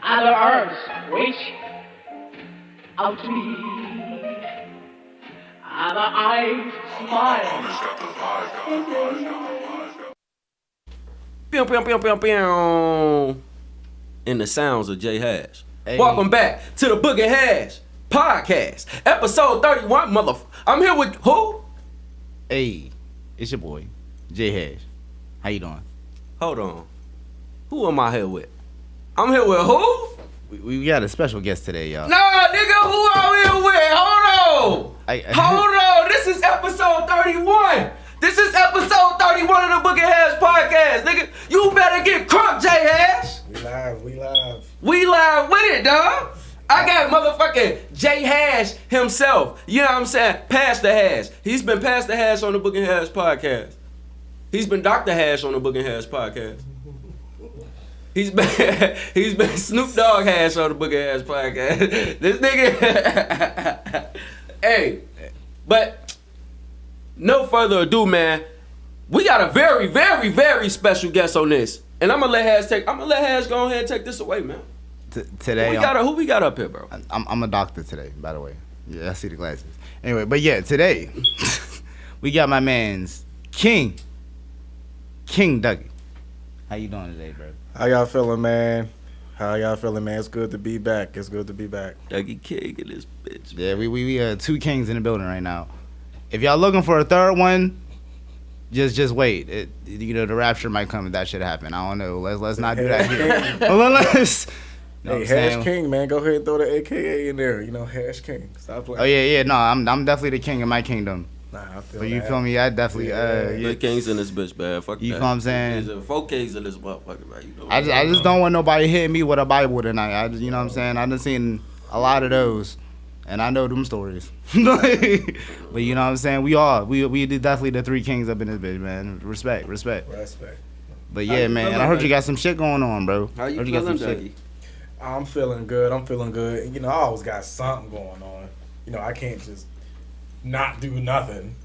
and the earth reach out to me, and the eyes smile. Pew, pew, pew, pew, pew. In the sounds of J Hash. Hey. Welcome back to the Boog Hash Podcast, episode 31. I'm here with who? Hey, it's your boy, J Hash. How you doing? Hold on. Who am I here with? I'm here with who? We got a special guest today, y'all. Nah, nigga, who I'm here with? Hold on. Hold on. This is episode 31. This is episode 31 of the Boog Hash Podcast, nigga. You better get crunk, J Hash. We live with it, dog. I got motherfucking J Hash himself. You know what I'm saying? Pastor Hash. He's been Pastor Hash on the Boog Hash Podcast. He's been Dr. Hash on the Boog Hash Podcast. He's been Snoop Dogg Hash on the Boog Hash Podcast. This nigga. Hey, but no further ado, man. We got a very, very, very special guest on this, and I'm gonna let Hash go ahead and take this away, man. Today, who we got up here, bro? I'm a doctor today, by the way. Yeah, I see the glasses. Anyway, but yeah, today we got my man's King Dougie. How you doing today, bro? How y'all feeling, man? It's good to be back. Dougie King in this bitch. Yeah, we two kings in the building right now. If y'all looking for a third one, just wait. The rapture might come if that shit happen. I don't know. Let's not do that here. Let's. Hey, Hash King, man, go ahead and throw the AKA in there. You know, Hash King. Stop playing. Oh yeah. No, I'm definitely the king of my kingdom. Nah, I feel. But you feel me? I definitely. The kings in this bitch, man. Fuck you that. know what I'm saying? There's 4 kings in this motherfucker, man. You know I just don't want nobody hitting me with a Bible tonight. You know what I'm saying? I done seen a lot of those, and I know them stories. But you know what I'm saying? We definitely the 3 kings up in this bitch, man. Respect. But yeah, man. And I heard you got some shit going on, bro. How you feeling, Dougie? I'm feeling good. And, you know, I always got something going on. You know, I can't just not do nothing.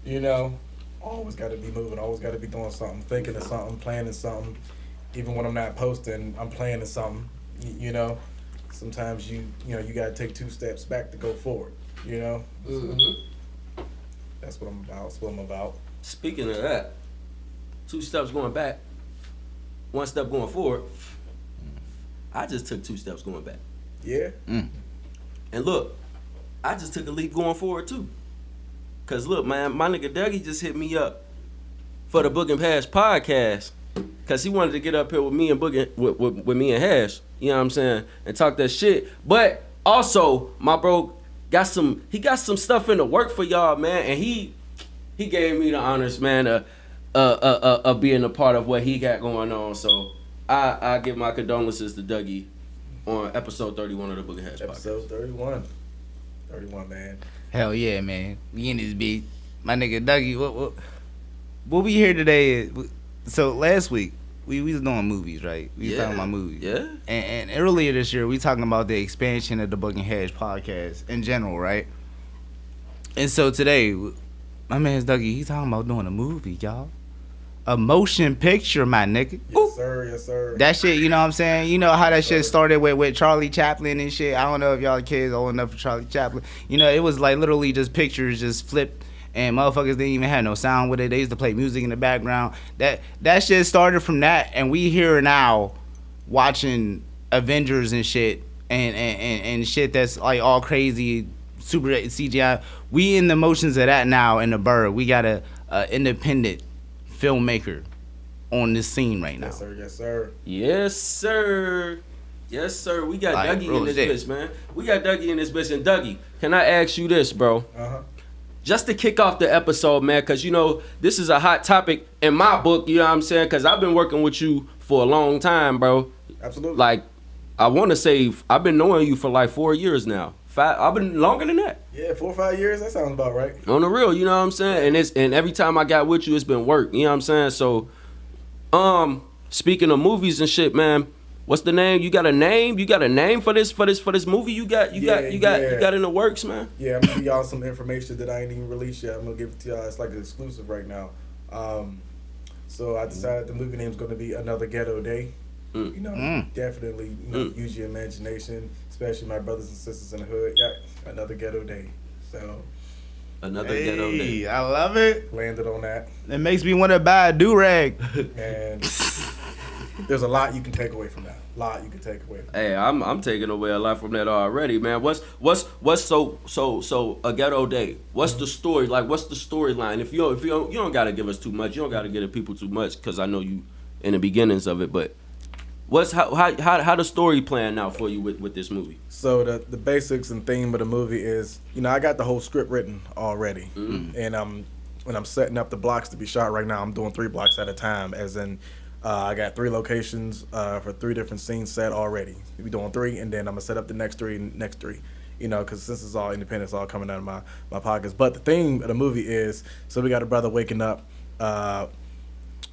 You know, always got to be moving. Always got to be doing something, thinking of something, planning something. Even when I'm not posting, I'm planning something. You know, sometimes you got to take 2 steps back to go forward. You know, That's what I'm about. Speaking of that, 2 steps going back, 1 step going forward. I just took 2 steps going back. Yeah. Mm. And look, I just took a leap going forward too. Cause look, man, my nigga Dougie just hit me up for the Boog Hash Podcast. Cause he wanted to get up here with me and with me and Hash. You know what I'm saying? And talk that shit. But also, my bro got some stuff in the work for y'all, man. And he gave me the honors, man, of being a part of what he got going on. So I give my condolences to Dougie on episode 31 of the Boog Hash Podcast. Episode 31. 31, man. Hell yeah, man. We in this beat. My nigga Dougie, what we here today is, so last week, we was doing movies, right? We was talking about movies. Yeah. And earlier this year, we talking about the expansion of the Boog Hash Podcast in general, right? And so today, my man's Dougie, he talking about doing a movie, y'all. A motion picture, my nigga. Yes, sir. That shit, you know what I'm saying? You know how that shit started with Charlie Chaplin and shit. I don't know if y'all kids old enough for Charlie Chaplin. You know, it was like literally just pictures just flipped and motherfuckers didn't even have no sound with it. They used to play music in the background. That shit started from that, and we here now watching Avengers and shit and shit that's like all crazy, super CGI. We in the motions of that now in the bird. We got a independent filmmaker on this scene right now. Yes, sir. We got like, Dougie in this bitch, man. We got Dougie in this bitch. And Dougie, can I ask you this, bro? Just to kick off the episode, man, because, you know, this is a hot topic in my book, you know what I'm saying? Because I've been working with you for a long time, bro. Absolutely. Like, I want to say I've been knowing you for like 4 years now. 5, I've been longer than that. Yeah, 4 or 5 years. That sounds about right. On the real, you know what I'm saying? And every time I got with you, it's been work. You know what I'm saying? So, speaking of movies and shit, man, what's the name? You got a name? You got a name for this movie? You got in the works, man? Yeah, I'm gonna give y'all some information that I ain't even released yet. I'm gonna give it to y'all. It's like an exclusive right now. So I decided the movie name's gonna be Another Ghetto Day. You know, definitely use your imagination, especially my brothers and sisters in the hood. Yeah, another ghetto day. So Another ghetto day. I love it. Landed on that. It makes me want to buy a do-rag. And there's a lot you can take away from that. Hey, I'm taking away a lot from that already, man. What's so a ghetto day? What's the story? Like, what's the storyline? If you don't gotta give us too much, you don't gotta give the people too much, because I know you in the beginnings of it. But how the story playing out for you with this movie? So the basics and theme of the movie is, I got the whole script written already, and when I'm setting up the blocks to be shot right now, I'm doing 3 blocks at a time, as in. I got 3 locations for 3 different scenes set already. We're doing 3, and then I'm gonna set up the next 3 and next 3. Because since it's all independent, it's all coming out of my pockets. But the theme of the movie is, so we got a brother waking up,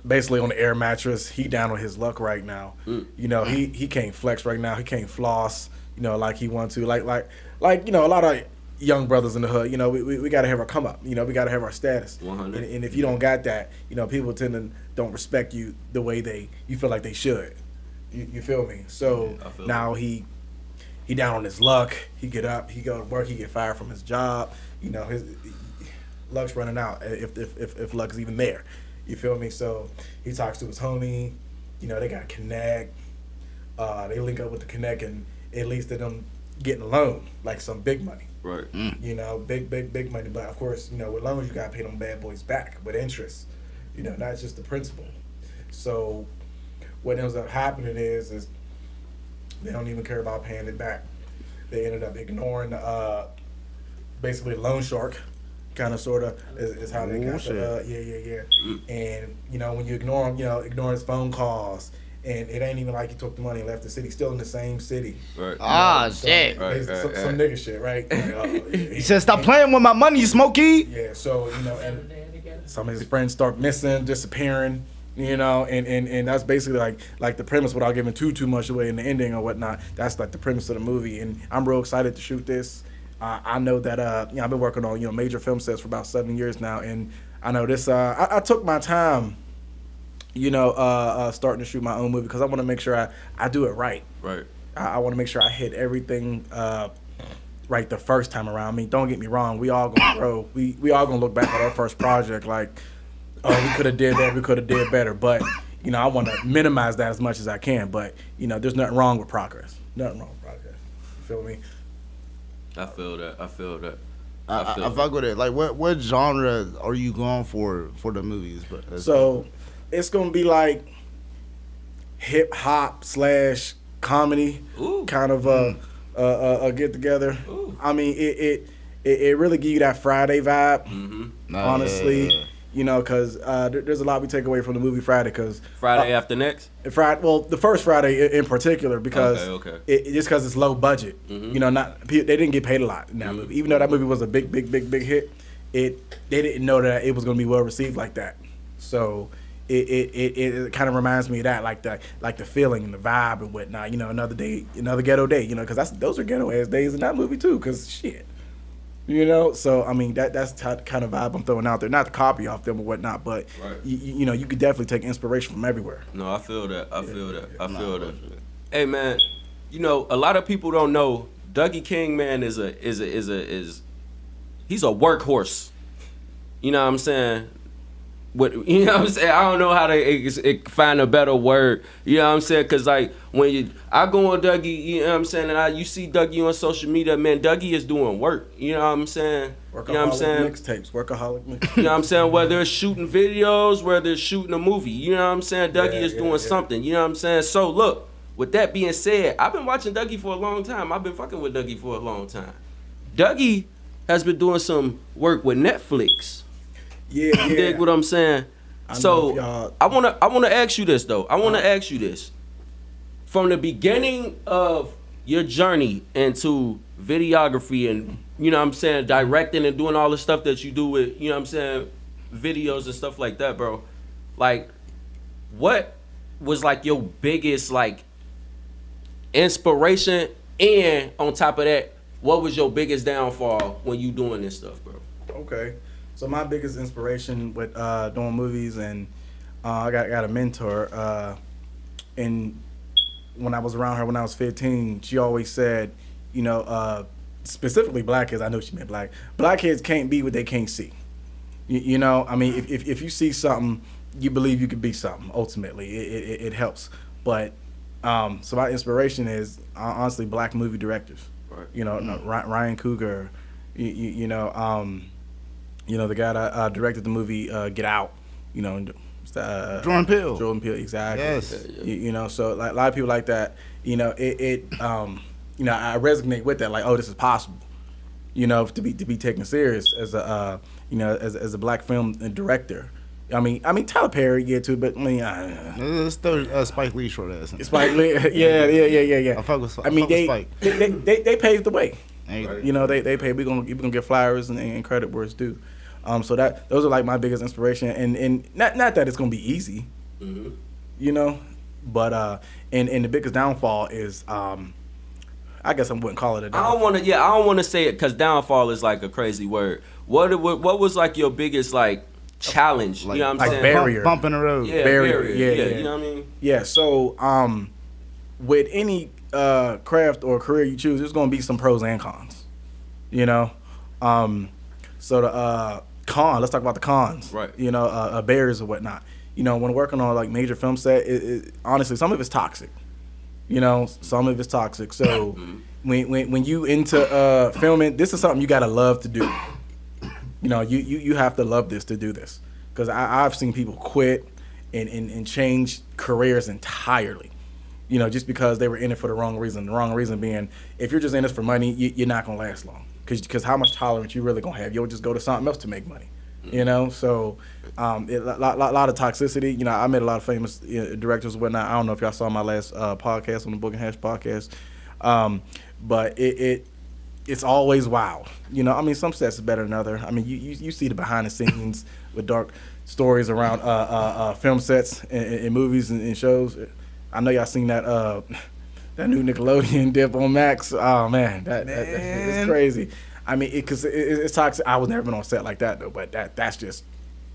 basically on the air mattress. He down on his luck right now. He can't flex right now. He can't floss. Like he wants to. Like a lot of young brothers in the hood, we got to have our come up. We got to have our status. 100. And if you don't got that, people tend to don't respect you the way you feel like they should. You feel me? So now he down on his luck. He get up, he go to work, he get fired from his job. His luck's running out if luck is even there. You feel me? So he talks to his homie. They got connect. They link up with the connect, and it leads to them getting a loan, like some big money. Right. Big money. But of course, with loans, you gotta pay them bad boys back with interest. Not just the principal. So what ends up happening is they don't even care about paying it back. They ended up ignoring basically loan shark, kind of sort of is how they got yeah. And when you ignore him, ignore his phone calls. And it ain't even like he took the money and left the city. Still in the same city. Right. Shit. Some nigga shit, right? He said, "Stop playing with my money, you Smokey." Yeah. So and some of his friends start missing, disappearing. And that's basically like the premise without giving too much away in the ending or whatnot. That's like the premise of the movie, and I'm real excited to shoot this. I know that I've been working on major film sets for about 7 years now, and I know this. I took my time. Starting to shoot my own movie because I want to make sure I do it right. Right. I want to make sure I hit everything right the first time around. I mean, don't get me wrong. We all gonna grow. We all gonna look back at our first project like, oh, we could have did that. We could have did better. But I want to minimize that as much as I can. But there's nothing wrong with progress. Nothing wrong with progress. You feel me? I feel that. I fuck with it. Like, what genre are you going for the movies? So it's gonna be like hip hop / comedy, kind of a get together. I mean, it really give you that Friday vibe. Honestly, because there's a lot we take away from the movie Friday. Because Friday after next. The first Friday in particular, because okay. Just because it's low budget. They didn't get paid a lot in that movie, even though that movie was a big hit. They didn't know that it was gonna be well received like that. So it kind of reminds me of that, like the feeling and the vibe and whatnot. Another day, another ghetto day. Because those are ghetto ass days in that movie too. Because shit. So I mean that's the kind of vibe I'm throwing out there. Not to copy off them or whatnot, but right. You could definitely take inspiration from everywhere. No, I feel that. I feel that. Hey man, a lot of people don't know Dougie King, man, he's a workhorse. You know what I'm saying? I don't know how to find a better word. You know what I'm saying? Because like when I go on Dougie, you know what I'm saying, and you see Dougie on social media, man, Dougie is doing work. You know what I'm saying? Mixtapes, workaholic mixtapes. You know what I'm saying? Whether it's shooting videos, whether it's shooting a movie, you know what I'm saying? Dougie is doing something. You know what I'm saying? So look, with that being said, I've been watching Dougie for a long time. I've been fucking with Dougie for a long time. Dougie has been doing some work with Netflix. Yeah. You dig what I'm saying? So I wanna ask you this though. Ask you this. From the beginning of your journey into videography and directing and doing all the stuff that you do with, videos and stuff like that, bro. Like, what was like your biggest like inspiration, and on top of that, what was your biggest downfall when you doing this stuff, bro? Okay. So my biggest inspiration with doing movies, and I got a mentor, and when I was around her when I was 15, she always said, you know, specifically black kids, I know she meant black kids can't be what they can't see. You know, I mean, if you see something, you believe you could be something. Ultimately, it helps. But so my inspiration is honestly black movie directors. Right. You know, Ryan Coogler. You know, the guy that directed the movie Get Out. You know, Jordan Peele. Jordan Peele, exactly. Yes. You know, so like a lot of people like that. You know, you know, I resonate with that. Like, oh, this is possible. You know, to be taken serious as a you know, as a black film director. I mean, Tyler Perry, yeah, too, but I mean, it's still Spike Lee short ass. Spike Lee, yeah. I mean, they paved the way. Right. You know, they paved. We're gonna get flowers and credit where it's due. So those are like my biggest inspiration, and not that it's gonna be easy, you know, but and the biggest downfall is I guess I wouldn't call it a downfall. I don't want to say it because downfall is like a crazy word. What was like your biggest like challenge? Like, you know what I'm like saying? barrier. Bump in the road. Yeah, barrier. Yeah, Yeah. you know what I mean? Yeah. So with any craft or career you choose, there's gonna be some pros and cons. You know, so the let's talk about the cons. Right. You know, barriers or whatnot. You know, when working on like major film set, honestly, some of it's toxic. You know, some of it's toxic. So when you into filming, this is something you gotta love to do. You know, you have to love this to do this. Because I've seen people quit and change careers entirely. You know, just because they were in it for the wrong reason. The wrong reason being, if you're just in this for money, you're not gonna last long. Because how much tolerance you really gonna have? You'll just go to something else to make money. You know, so a lot of toxicity. You know, I met a lot of famous directors and whatnot. I don't know if y'all saw my last podcast on the Boog Hash Podcast, but it's always wild. You know, I mean, some sets is better than other. I mean, you see the behind the scenes with dark stories around film sets and movies and shows. I know y'all seen that that new Nickelodeon dip on Max. Oh man, that is crazy. I mean, because it's toxic. I was never been on set like that though, but that's just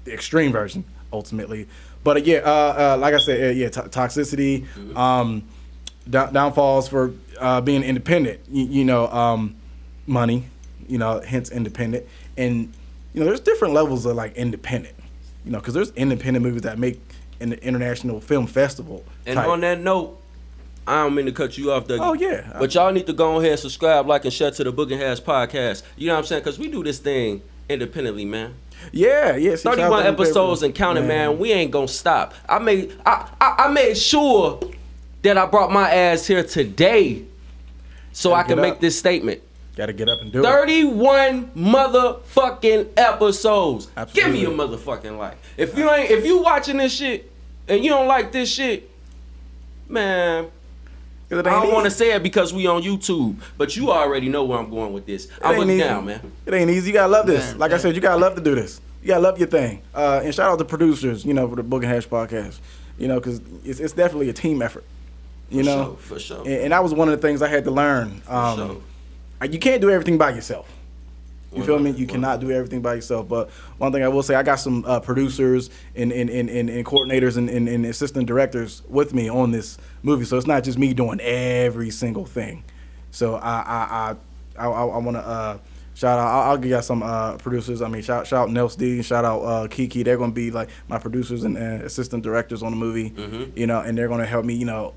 the extreme version ultimately. But like I said, toxicity, downfalls for being independent. You know, money. You know, hence independent. And you know, there's different levels of like independent. You know, because there's independent movies that make in the International Film Festival. And on that note, I don't mean to cut you off, Dougie. Oh, yeah. But y'all need to go ahead, subscribe, like, and share to the Boog Hash Podcast. You know what I'm saying? Because we do this thing independently, man. Yeah. 31 episodes and counting, man. We ain't going to stop. I made sure that I brought my ass here today so I can make this statement. Gotta get up and do 31 motherfucking episodes. Absolutely. Give me your motherfucking life. If you watching this shit and you don't like this shit, man, I don't want to say it because we on YouTube, but you already know where I'm going with this. I'm looking down, man. It ain't easy. You gotta love this. Man, like I said, you gotta love to do this. You gotta love your thing. And shout out to producers, you know, for the Boog Hash Podcast. You know, because it's definitely a team effort. You know, for sure. And that was one of the things I had to learn. You can't do everything by yourself. You feel me? You cannot do everything by yourself. But one thing I will say, I got some producers and coordinators and assistant directors with me on this movie. So it's not just me doing every single thing. So I want to shout out. I'll give y'all some producers. I mean, shout out Nels D, shout out Kiki. They're going to be like my producers and assistant directors on the movie. You know, and they're going to help me. You know,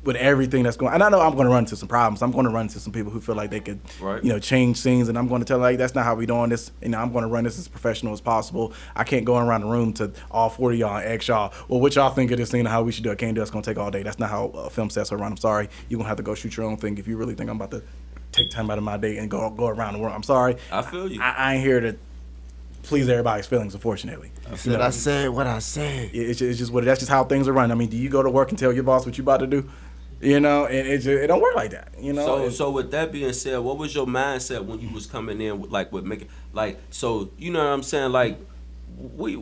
with everything that's going, and I know I'm going to run into some problems. I'm going to run into some people who feel like they could, you know, change scenes, and I'm going to tell them, like, that's not how we doing this. You know, I'm going to run this as professional as possible. I can't go around the room to all 40 of y'all and ask y'all, well, what y'all think of this scene and how we should do it. I can't do it. It's going to take all day. That's not how film sets are run. I'm sorry. You're going to have to go shoot your own thing if you really think I'm about to take time out of my day and go around the world. I'm sorry. I feel you. I ain't here to please everybody's feelings, unfortunately. I said what I said. It's just what that's just how things are run. I mean, do you go to work and tell your boss what you about to do? You know, and it don't work like that. You know. So with that being said, what was your mindset when you was coming in with making so you know what I'm saying? Like we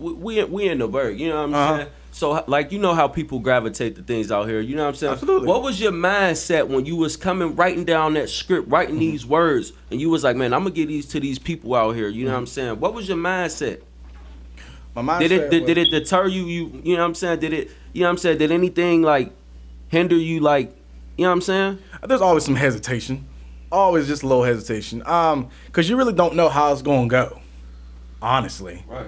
in the Berg, you know what I'm saying? So like you know how people gravitate to things out here, you know what I'm saying? Absolutely. What was your mindset when you was writing down that script, writing these words, and you was like, man, I'm gonna get these to these people out here, you know what I'm saying? What was your mindset? My mindset did it deter you? You know what I'm saying? Did it? You know what I'm saying? Did anything like hinder you like You know what I'm saying? There's always some hesitation. Always just a little hesitation. Because you really don't know how it's going to go, honestly. Right.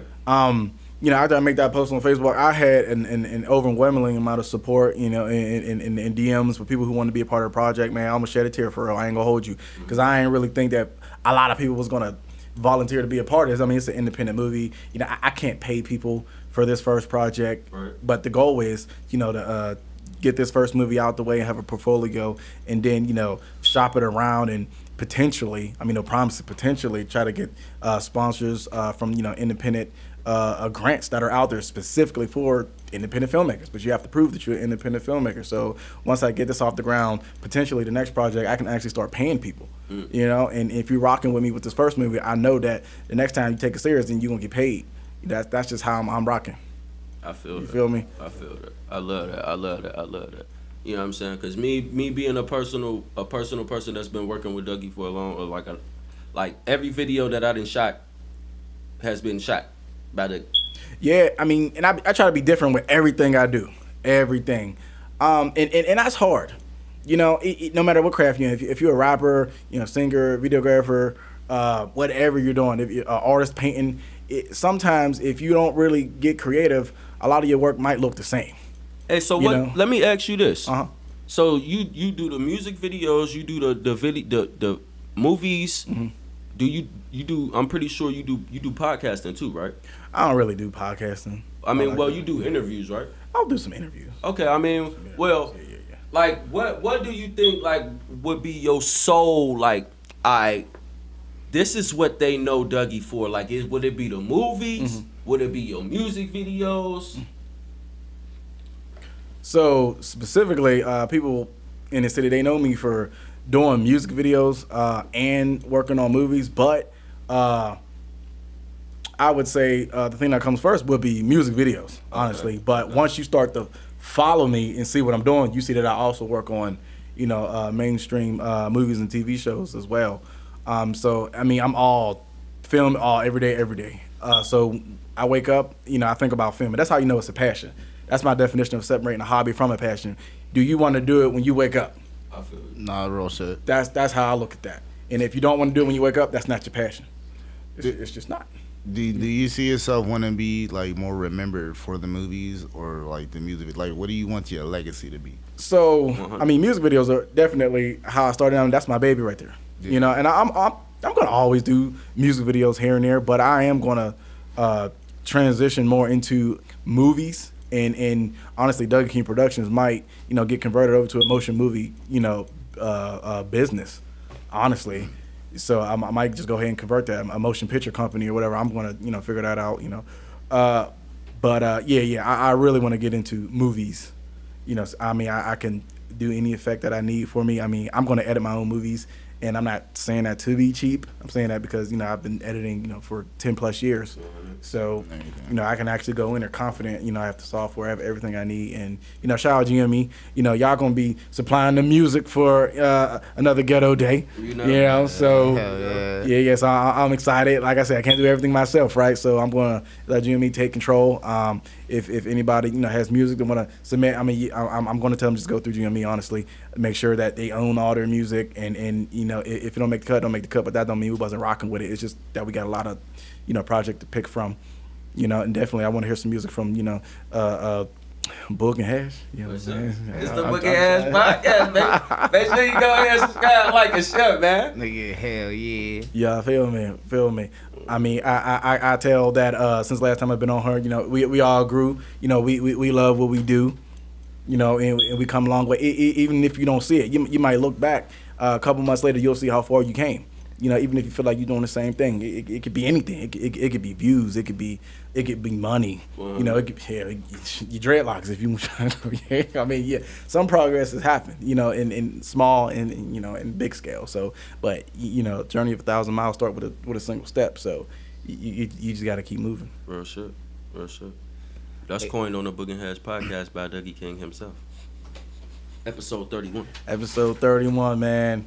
You know, after I make that post on Facebook, I had an overwhelming amount of support, you know, in DMs for people who want to be a part of the project, man. I almost shed a tear for real. I ain't going to hold you. Because I ain't really think that a lot of people was going to volunteer to be a part of this. I mean, it's an independent movie. You know, I can't pay people for this first project. Right. But the goal is, you know, to get this first movie out the way and have a portfolio and then, you know, shop it around and potentially, I mean, no promises, potentially try to get sponsors from, you know, independent grants that are out there specifically for independent filmmakers. But you have to prove that you're an independent filmmaker. So once I get this off the ground, potentially the next project, I can actually start paying people, you know. And if you're rocking with me with this first movie, I know that the next time you take it serious, then you're going to get paid. That's just how I'm rocking. I feel that. You feel me? I feel that. I love that. I love that. I love that. You know what I'm saying? Because me being a personal person that's been working with Dougie for a long, like every video that I done shot has been shot by the. Yeah, I mean, and I try to be different with everything I do, everything, and that's hard. You know, no matter what craft you're in, if you're a rapper, you know, singer, videographer, whatever you're doing, if you're an artist painting, sometimes if you don't really get creative, a lot of your work might look the same. Hey, so You know? let me ask you this. Uh-huh. So you do the music videos, you do the movies. Mm-hmm. Do you do? I'm pretty sure you do podcasting too, right? I don't really do podcasting. I mean, well, you do interviews, right? I'll do some interviews. Okay, I mean, well, Yeah. like what do you think like would be your soul like? This is what they know Dougie for. Like, would it be the movies? Mm-hmm. Would it be your music videos? So specifically, people in the city, they know me for doing music videos and working on movies. But I would say the thing that comes first would be music videos, honestly. Okay. But once you start to follow me and see what I'm doing, you see that I also work on, you know, mainstream movies and TV shows as well. So I mean, I'm all film every day. So I wake up, you know, I think about filming. That's how you know it's a passion. That's my definition of separating a hobby from a passion. Do you want to do it when you wake up? I feel it. Nah, real shit. That's how I look at that. And if you don't want to do it when you wake up, that's not your passion. It's just not. Do you see yourself want to be like more remembered for the movies or like the music? Like, what do you want your legacy to be? So, I mean, music videos are definitely how I started out. That's my baby right there. Yeah. You know, and I'm gonna always do music videos here and there, but I am gonna transition more into movies. And honestly, Dougie King Productions might, you know, get converted over to a motion movie, you know, business, honestly. So I might just go ahead and convert that, a motion picture company or whatever. I'm going to, you know, figure that out, you know. But I really want to get into movies. You know, I mean, I can do any effect that I need for me. I mean, I'm going to edit my own movies. And I'm not saying that to be cheap. I'm saying that because, you know, I've been editing, you know, for 10 plus years. So, you know, I can actually go in there confident, you know, I have the software, I have everything I need. And, you know, shout out GME, you know, y'all going to be supplying the music for another ghetto day, you know, so yeah. So I'm excited. Like I said, I can't do everything myself, right? So I'm going to let GME take control. If anybody, you know, has music they want to submit, I mean, I'm going to tell them just go through GME, honestly, make sure that they own all their music and you know, if it don't make the cut, don't make the cut, but that don't mean we wasn't rocking with it. It's just that we got a lot of, you know, project to pick from, you know, and definitely I want to hear some music from, you know, Boog Hash. You know what I'm saying? It's the Boog Hash Podcast, man. Make sure you go ahead and subscribe, like, and share, man. Nigga, hell yeah. Yeah, feel me. I mean, I tell that since last time I've been on her, you know, we all grew. You know, we love what we do. You know, and we come a long way. Even if you don't see it, you might look back a couple months later, you'll see how far you came. You know, even if you feel like you're doing the same thing, it could be anything. It could be views. It could be money. You know, it could be, your dreadlocks if you. I mean, yeah, some progress has happened. You know, in small and you know in big scale. So, but you know, journey of 1,000 miles start with a single step. So, you just got to keep moving. Real shit. That's coined on the Boog Hash Podcast by Dougie King himself. Episode 31. Episode 31, man.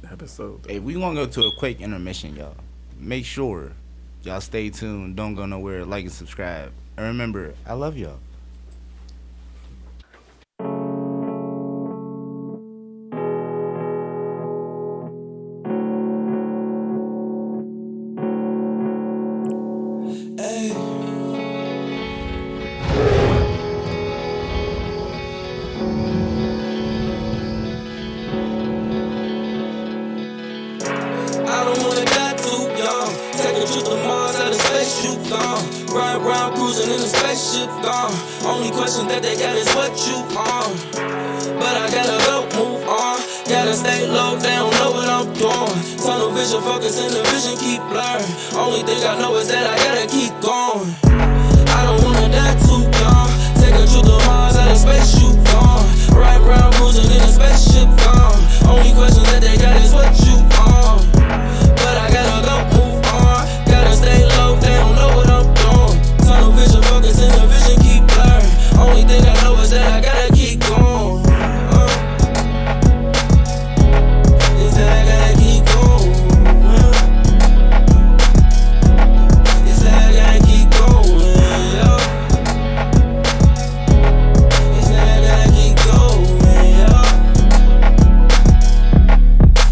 Episode 31. Hey, we want to go to a quick intermission, y'all. Make sure y'all stay tuned. Don't go nowhere. Like and subscribe. And remember, I love y'all. cruising in a spaceship gone. Only question that they got is what you on. But I gotta go, move on. Gotta stay low, they don't know what I'm doing. Tunnel vision, focus and the vision keep blurring. Only thing I know is that I gotta keep going. I don't wanna die too young. Take a trip to Mars, out of space you gone. Right round, cruising in a spaceship gone. Only question that they got is what you on. But I gotta go, move on. Gotta stay low, they don't know what I'm doing. Tunnel vision, focus and the vision keep blurring. Only thing I know is that I gotta keep going. Is that I gotta keep going. Is that I gotta keep going. Is that I gotta keep going.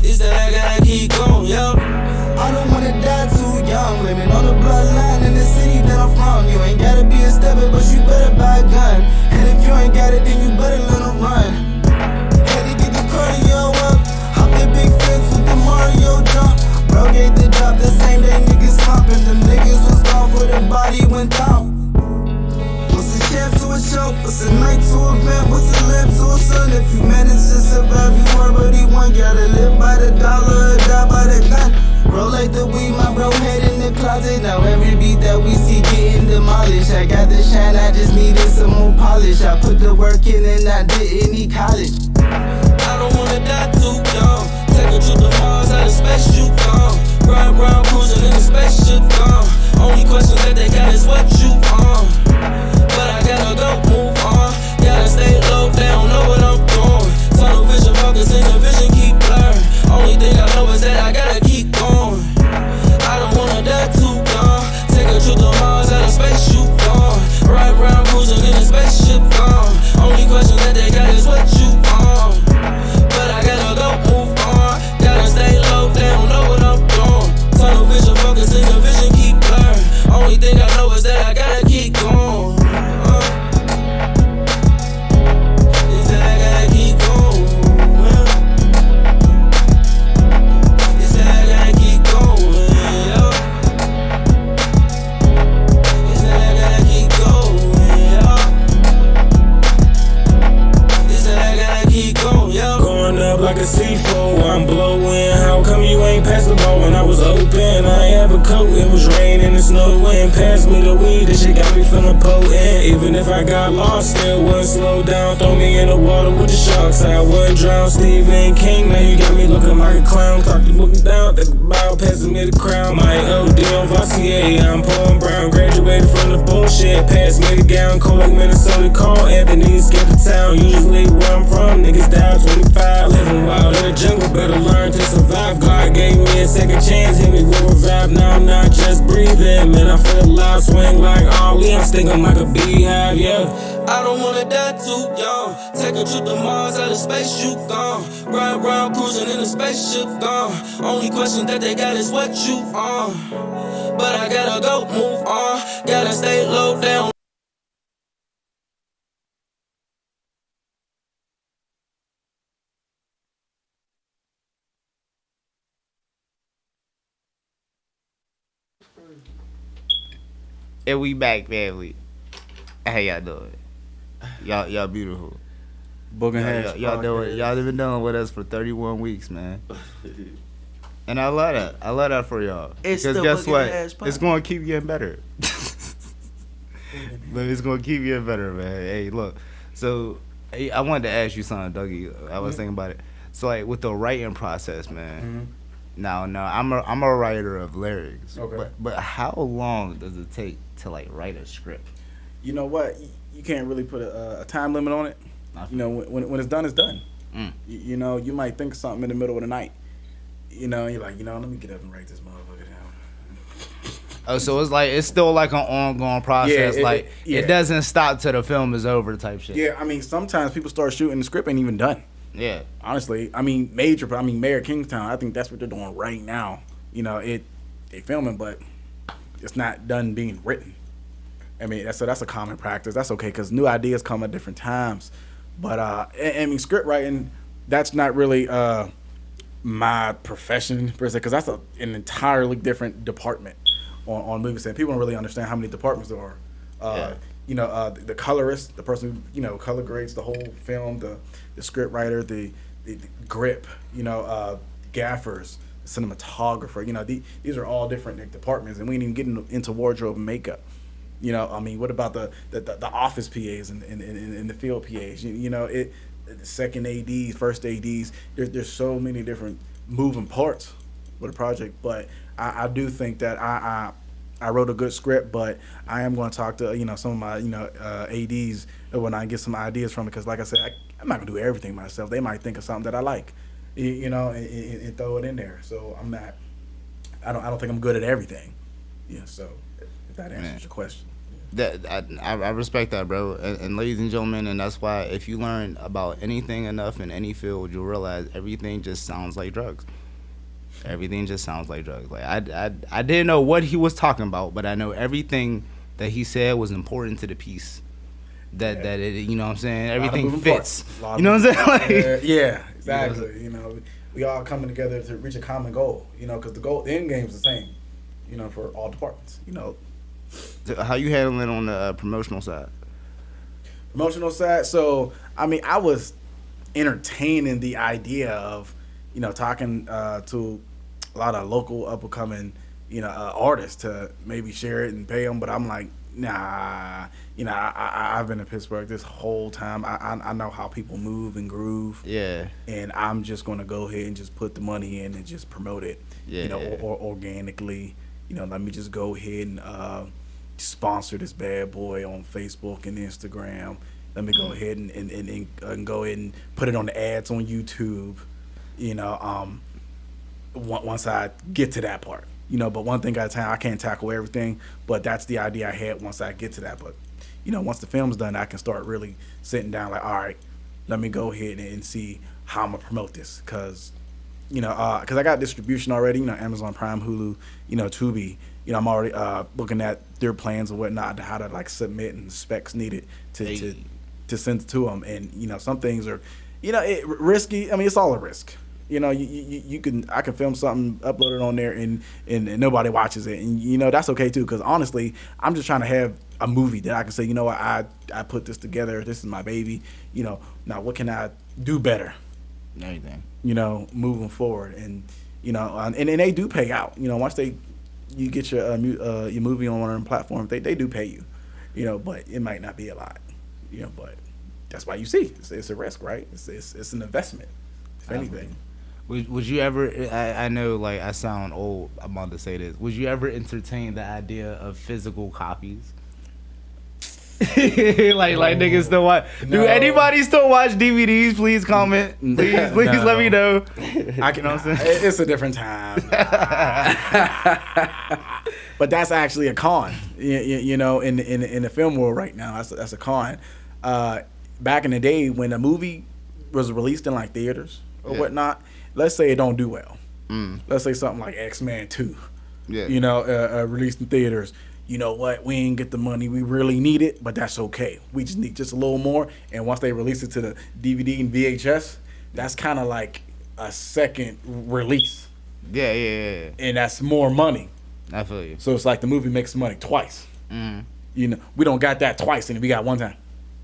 Is that I gotta keep going. I don't wanna die too young. Living on the bloodline in the city that I'm from. You ain't gotta be a stepper, but you better buy a gun. And if you ain't got it, then you better let them run. Had to get the cardio up. Hop that big fence with the Mario jump. Bro gave the drop the same day niggas slumping. Them niggas was gone for the body went down. What's a chef to a show? What's a night to a vent? What's a lamp to a sun? If you manage to survive, you already won. Gotta live by the dollar or die by the gun. Bro like the weed, my bro head in the closet. Now every beat that we see getting demolished. I got the shine, I just needed some more polish. I put the work in and I didn't need college. I don't wanna die too young. Take a trip to Mars, out of space you gone. Ride round, cruising in a spaceship gone. Only question that they got is what you on. But I gotta go, move on. Gotta stay low, they don't know what I'm doing. Tunnel vision, focus and the vision keep blurring. Only thing I know is that I gotta keep going. I don't wanna die too young. Take a trip to Mars, out of space you gone. Ride round, cruising in a spaceship gone. Only question that they got is what you on. But I gotta go, move on. Gotta stay low, they don't know what I'm doing. Tunnel vision, focus and the vision keep blurring. Only thing I know is that I gotta keep going. Is that I gotta keep going. Is that I gotta keep going. Is that I gotta keep going. Is that I gotta keep going. Going up like a C4, I'm blowing. How come you ain't passed the ball when I was open? I ain't have a coat, it was raining and snowing. Pass me the weed, this shit got me feeling potent. Even if I got lost, still wouldn't slow down. Throw me in the water with the sharks, I wouldn't drown. Stephen King, now you got me looking like a clown. Talk the book down, think about passing me the crown. My OD on Vassier, I'm pouring brown. Graduated from the bullshit, passed me the gown. Cold like Minnesota, call Anthony, skip the town. Usually where I'm from, niggas down 25. Living wild in the jungle, better learn to survive. God gave me a second chance, hit me with revive. Now I'm not just breathing, man, I feel alive. Swing like Ollie, I'm stinging like a beehive, yeah. I don't wanna die too young. Take a trip to Mars, out of space you gone. Ride round, cruising in a spaceship gone. Only question that they got is what you on. But I gotta go, move on. Gotta stay low down. And we back, family. How y'all doing? Y'all beautiful. Boog Hash Y'all Podcast. y'all been dealing with us for 31 weeks, man. And I love that. I love that for y'all. It's because the guess Boog what? Hash Podcast. It's gonna keep getting better. But it's gonna keep getting better, man. Hey, look. So I wanted to ask you something, Dougie. I was thinking about it. So like with the writing process, man. Now, I'm a writer of lyrics. Okay. But how long does it take to like write a script? You know what? You can't really put a time limit on it. You know, when it's done, it's done. You know, you might think of something in the middle of the night. You know, you're like, let me get up and write this motherfucker down. Oh, so it's still like an ongoing process. Yeah, it doesn't stop till the film is over type shit. Yeah, I mean, sometimes people start shooting, the script ain't even done. Yeah. Honestly, I mean, Mayor Kingstown, I think that's what they're doing right now. You know, they filming, but it's not done being written. I mean, that's a common practice. That's okay, because new ideas come at different times. But, I mean, script writing, that's not really my profession, per se, because that's an entirely different department on movies. And people don't really understand how many departments there are The colorist, the person who color grades the whole film, the script writer, the grip, gaffers, cinematographer. These are all different departments, and we ain't even getting into wardrobe and makeup. What about the office PAs and the field PAs? Second ADs, first ADs. There's so many different moving parts with a project, but I do think that I wrote a good script, but I am going to talk to some of my ADs when I get some ideas from it, because like I said, I'm not gonna do everything myself. They might think of something that I like, and throw it in there. So I'm not. I don't think I'm good at everything. Yeah. So if that answers your question. I respect that, bro. And ladies and gentlemen, and that's why if you learn about anything enough in any field, you'll realize everything just sounds like drugs. Everything just sounds like drugs. Like I didn't know what he was talking about, but I know everything that he said was important to the piece. That it, you know what I'm saying? Everything fits. You know what I'm saying? Like, yeah, exactly. We all coming together to reach a common goal. Because the end game is the same. For all departments. How you handling it on the promotional side? So I was entertaining the idea of talking to a lot of local up and coming artists to maybe share it and pay them, but I'm like, nah. I've been in Pittsburgh this whole time. I know how people move and groove. Yeah. And I'm just gonna go ahead and just put the money in and just promote it. Yeah. Or organically. Let me just go ahead and sponsor this bad boy on Facebook and Instagram. Let me go ahead and go ahead and put it on the ads on YouTube. Once I get to that part. But one thing at a time, I can't tackle everything, but that's the idea I had once I get to that. But, once the film's done, I can start really sitting down like, all right, let me go ahead and see how I'm going to promote this. Because I got distribution already, Amazon Prime, Hulu, Tubi. I'm already looking at their plans and whatnot, how to like submit and specs needed to send it to them. And, some things are, risky. It's all a risk. I can film something, upload it on there, and nobody watches it, and that's okay too. Because honestly, I'm just trying to have a movie that I can say, what, I put this together. This is my baby. Now what can I do better? Anything. Moving forward, and and they do pay out. Once you get your movie on one of them platforms, they do pay you. But it might not be a lot. But that's why you see it's a risk, right? It's an investment, if anything. Would you ever? I know, like, I sound old. I'm about to say this. Would you ever entertain the idea of physical copies? like niggas still watch. No. Do anybody still watch DVDs? Please comment. Please no. Let me know. I can. It's a different time. But that's actually a con. In the film world right now, that's a con. Back in the day when a movie was released in like theaters or whatnot. Let's say it don't do well. Let's say something like X-Men 2. Yeah. Released in theaters. You know what? We ain't get the money we really need it, but that's okay. We just need just a little more. And once they release it to the DVD and VHS, that's kind of like a second release. Yeah. And that's more money. I feel you. So it's like the movie makes money twice. We don't got that twice, and we got one time.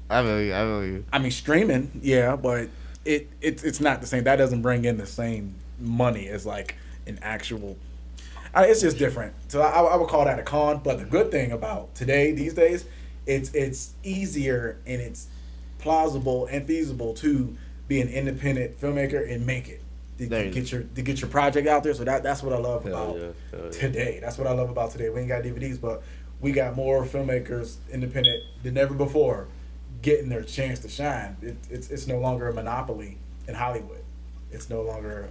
I feel you. Streaming, yeah, but it's not the same. That doesn't bring in the same money as like an actual. It's just different. So I would call that a con. But the good thing about these days, it's easier and it's plausible and feasible to be an independent filmmaker and make it to get your project out there. So that's what I love about today. That's what I love about today. We ain't got DVDs, but we got more filmmakers independent than ever before, getting their chance to shine. It's no longer a monopoly in Hollywood. It's no longer,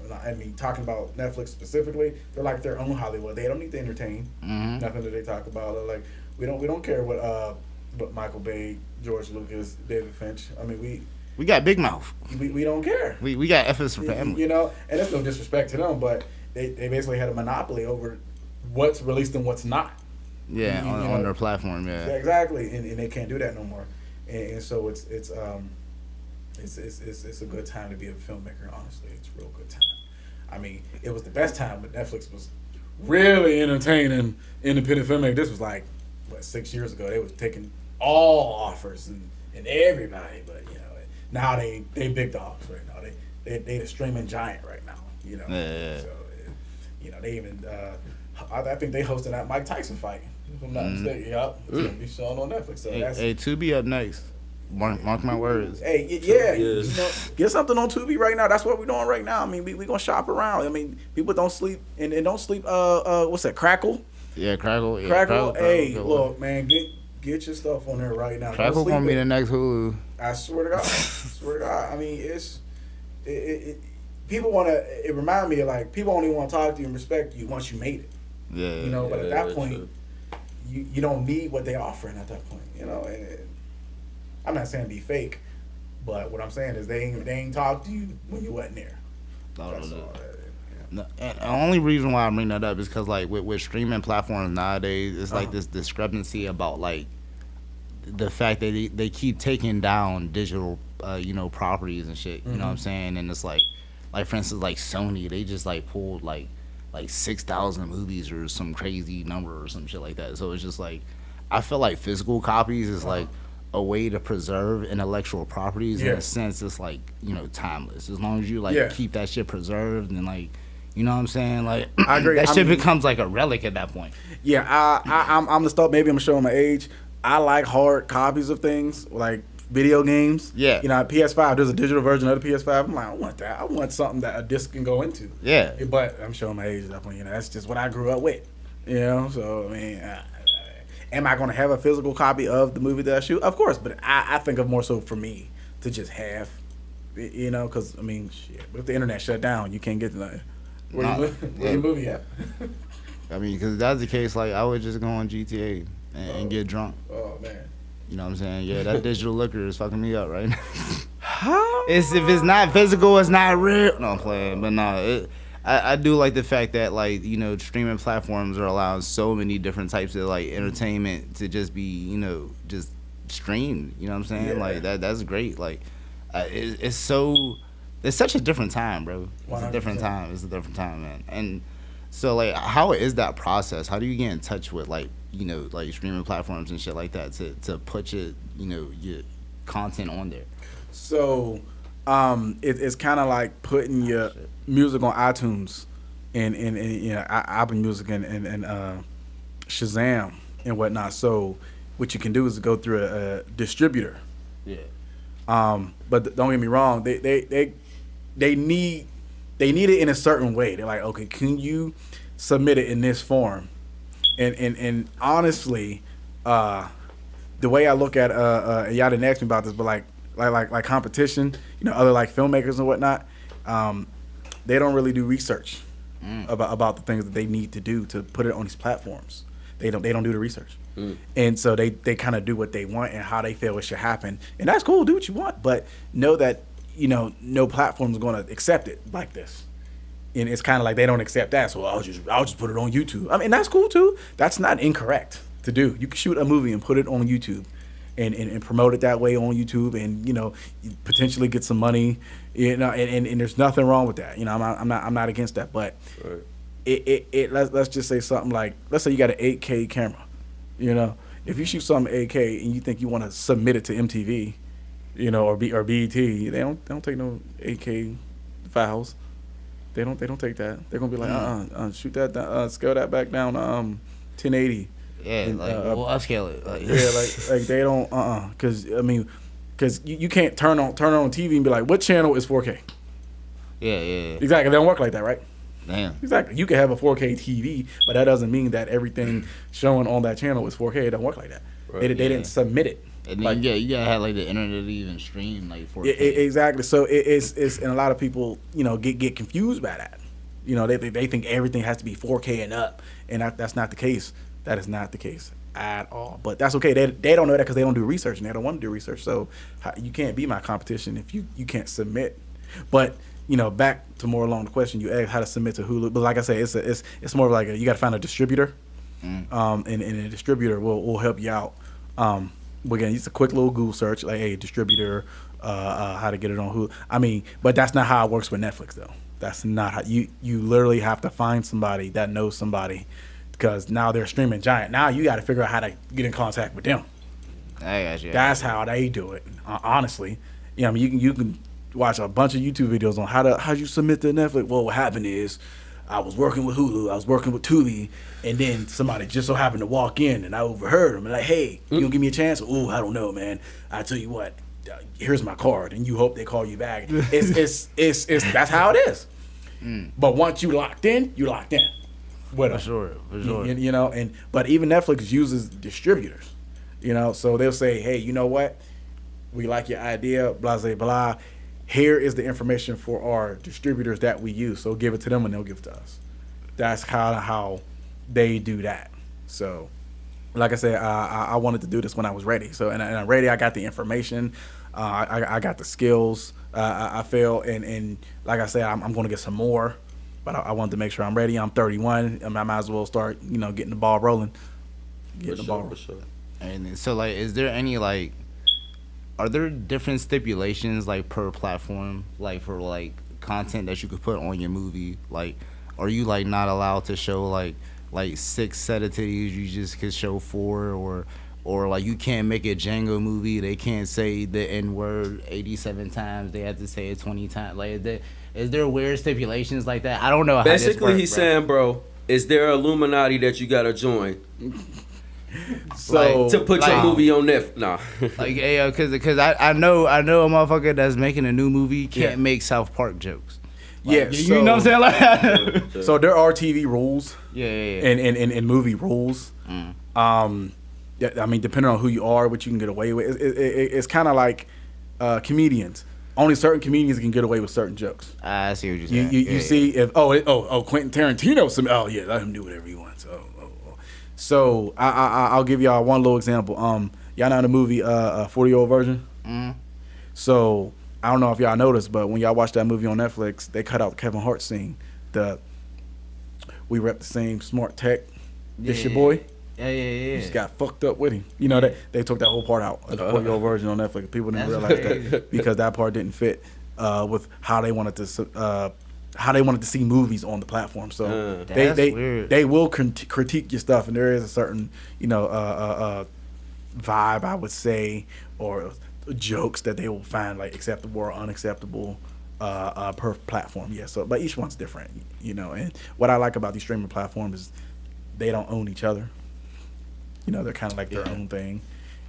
talking about Netflix specifically, they're like their own Hollywood. They don't need to entertain. Nothing that they talk about. They're like, we don't care what Michael Bay, George Lucas, David Finch. We got Big Mouth. We don't care. We got F is for family. And that's no disrespect to them, but they basically had a monopoly over what's released and what's not. Yeah, on their platform. Yeah, exactly, and they can't do that no more. And so it's a good time to be a filmmaker. Honestly, it's a real good time. It was the best time when Netflix was really entertaining independent filmmaking. This was like 6 years ago they was taking all offers and everybody, but now they big dogs right now. They the streaming giant right now. Yeah. So they even I think they hosted that Mike Tyson fight. If I'm not mistaken. Yup. It's gonna be shown on Netflix. So Hey, Tubi up next. Mark my words. Hey, get something on Tubi right now. That's what we're doing right now. I mean, we gonna shop around. I mean, people don't sleep and don't sleep. What's that? Crackle. Yeah, Crackle. Yeah, Crackle. Hey, look, man, get your stuff on there right now. Crackle gonna be the next Hulu. I swear to God. I mean, people want to. It reminded me of like people only want to talk to you and respect you once you made it. Yeah. But at that point, you don't need what they're offering at that point. And I'm not saying be fake, but what I'm saying is they ain't talk to you when you wasn't there. That's all. And the only reason why I bring that up is because like with streaming platforms nowadays, it's like this discrepancy about like the fact that they keep taking down digital properties and shit. You know what I'm saying? And it's like for instance like Sony, they just like pulled like 6,000 movies or some crazy number or some shit like that. So it's just like I feel like physical copies is like a way to preserve intellectual properties. In a sense, it's like timeless. As long as you keep that shit preserved and like you know what I'm saying, like I agree. That shit becomes like a relic at that point. Yeah, I'm gonna start. Maybe I'm showing my age. I like hard copies of things like video games. Yeah. PS5. There's a digital version of the PS5. I'm like, I want that. I want something that a disc can go into. Yeah. But I'm showing my age at that point. That's just what I grew up with. So I mean, am I gonna have a physical copy of the movie that I shoot? Of course, but I think of more so for me to just have, because I mean, shit. But if the internet shut down, you can't get to nothing. Where your movie at? I mean, because if that's the case, like I would just go on GTA and get drunk. Oh man. You know what I'm saying? Yeah, that digital liquor is fucking me up right now. If it's not physical, it's not real. No, I'm playing, but no, I do like the fact that like streaming platforms are allowing so many different types of like entertainment to just be just streamed. You know what I'm saying? Yeah. Like that's great. Like it's such a different time, bro. It's 100%. It's a different time, man. And so like, how is that process? How do you get in touch with like like streaming platforms and shit like that to put your your content on there? So it's kind of like putting your music on iTunes and Apple Music and Shazam and whatnot. So what you can do is go through a distributor. Yeah. But don't get me wrong, they need it in a certain way. They're like, okay, can you submit it in this form? And honestly, the way I look at y'all didn't ask me about this, but like competition, other like filmmakers and whatnot, they don't really do research about the things that they need to do to put it on these platforms. They don't do the research. And so they kind of do what they want and how they feel it should happen. And that's cool, do what you want, but know that no platform is going to accept it like this. And it's kind of like they don't accept that, so I'll just put it on YouTube. I mean, that's cool too. That's not incorrect to do. You can shoot a movie and put it on YouTube, and promote it that way on YouTube, and potentially get some money. And there's nothing wrong with that. I'm not against that. But right. Let's just say something like, let's say you got an 8K camera. If you shoot something 8K and you think you want to submit it to MTV, or BET, they don't take no 8K files. They don't take that. They're gonna be like, shoot that, scale that back down, 1080. Yeah, and, we'll upscale it. Like they don't, because you can't turn on TV and be like, what channel is 4K? Yeah. Exactly, they don't work like that, right? Damn. Exactly. You can have a 4K TV, but that doesn't mean that everything showing on that channel is 4K. It don't work like that. Right. They didn't submit it. And then you gotta have like the internet to even stream like 4K. Exactly. So it's and a lot of people get confused by that. They think everything has to be 4K and up, and that's not the case. That is not the case at all. But that's okay. They don't know that because they don't do research and they don't want to do research. So you can't be my competition if you can't submit. But back to more along the question you asked, how to submit to Hulu. But like I say, it's more of like you got to find a distributor, and a distributor will help you out. Again, it's a quick little Google search, like, hey, distributor, how to get it on Hulu. I mean, but that's not how it works with Netflix, though. That's not how you literally have to find somebody that knows somebody because now they're a streaming giant. Now you got to figure out how to get in contact with them. I got you. That's how they do it. Honestly, I mean, you can watch a bunch of YouTube videos on how you submit to Netflix. Well, what happened is, I was working with Hulu, I was working with Tubi, and then somebody just so happened to walk in, and I overheard them. And like, hey, you gonna give me a chance? Oh, I don't know, man. I tell you what, here's my card, and you hope they call you back. It's that's how it is. But once you locked in, you locked in. For sure. You know, but even Netflix uses distributors. You know, so they'll say, hey, you know what? We like your idea, blah, blah, blah. Here is the information for our distributors that we use. So give it to them and they'll give it to us. That's kind of how they do that. So, like I said, I wanted to do this when I was ready. So, and I'm ready. I got the information. I got the skills. I feel, and like I said, I'm going to get some more. But I wanted to make sure I'm ready. I'm 31. I might as well start, getting the ball rolling. For sure. And so, like, is there any, like, are there different stipulations, like, per platform, like, for, like, content that you could put on your movie? Like, are you, like, not allowed to show, like 6 set of titties, you just could show 4, or like, you can't make a Django movie, they can't say the N-word 87 times, they have to say it 20 times. Like, is there weird stipulations like that? I don't know how Basically, this works, he's saying, bro, is there Illuminati that you gotta join? So to put your movie on Netflix, nah. Like, yeah, because I know a motherfucker that's making a new movie can't make South Park jokes. Like, you know what I'm saying? Like, so there are TV rules, yeah. and movie rules. I mean, depending on who you are, what you can get away with. It's kind of like comedians. Only certain comedians can get away with certain jokes. I see what you're saying. You see, if Quentin Tarantino, let him do whatever he wants. So I'll give y'all one little example. Y'all know the movie 40-Year-Old Virgin? So I don't know if y'all noticed, but when y'all watch that movie on Netflix, they cut out the Kevin Hart scene. We rep the same smart tech. This your boy? Yeah. You just got fucked up with him. You know, they took that whole part out of the 40-Year-Old Virgin on Netflix. People didn't realize that because that part didn't fit with how they wanted to see movies on the platform. So they will critique your stuff, and there is a certain vibe, I would say, or jokes that they will find like acceptable or unacceptable per platform. Yeah. So, but each one's different, And what I like about these streaming platforms is they don't own each other. They're kind of like their own thing,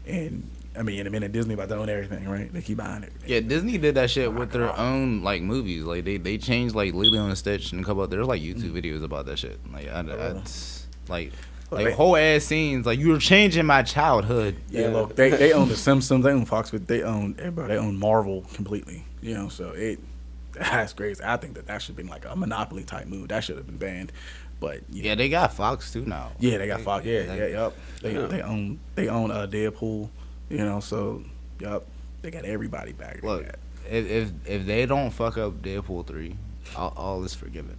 and I mean, in a minute, Disney about to own everything, right? They keep buying everything. Yeah, Disney did that shit with their own like movies. Like they changed like Lilo and Stitch and a couple. There's like YouTube videos about that shit. Like whole ass scenes. Like, you were changing my childhood. Yeah, look, they own the Simpsons. They own Fox, but they own everybody. They own Marvel completely. So that's crazy. I think that should have been like a Monopoly type move. That should have been banned. But yeah, they got Fox too now. Yeah, they got Fox. Yup. They own Deadpool. So yup, they got everybody back. Look, if they don't fuck up Deadpool 3, all is forgiven.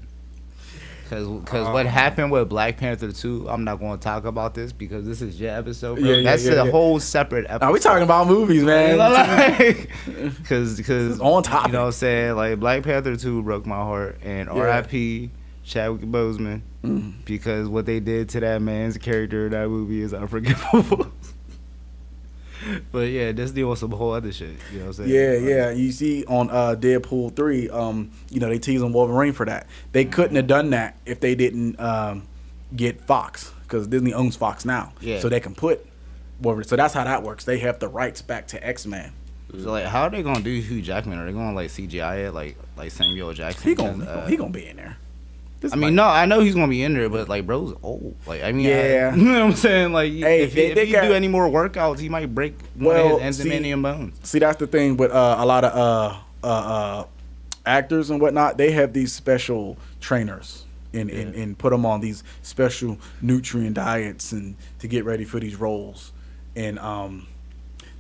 Because what happened with Black Panther 2, I'm not going to talk about this because this is your episode, bro. That's a whole separate episode. Are we talking about movies, man? Because on top. You know what I'm saying? Like, Black Panther 2 broke my heart, and R.I.P. Chadwick Boseman, because what they did to that man's character in that movie is unforgivable. But yeah, Disney wants some whole other shit. You know what I'm saying? Yeah. You see on Deadpool 3, they teasing Wolverine for that. They couldn't have done that if they didn't get Fox, because Disney owns Fox now. Yeah. So they can put Wolverine. So that's how that works. They have the rights back to X-Men. So like, how are they gonna do Hugh Jackman? Are they gonna like CGI it like Samuel Jackson? He gonna be in there. No, I know he's gonna be in there, but like, bro's old. Like, I mean, yeah, you know what I'm saying? Like, hey, if he do any more workouts, he might break one of his adamantium bones. See, that's the thing with a lot of actors and whatnot. They have these special trainers and put them on these special nutrient diets and to get ready for these roles, and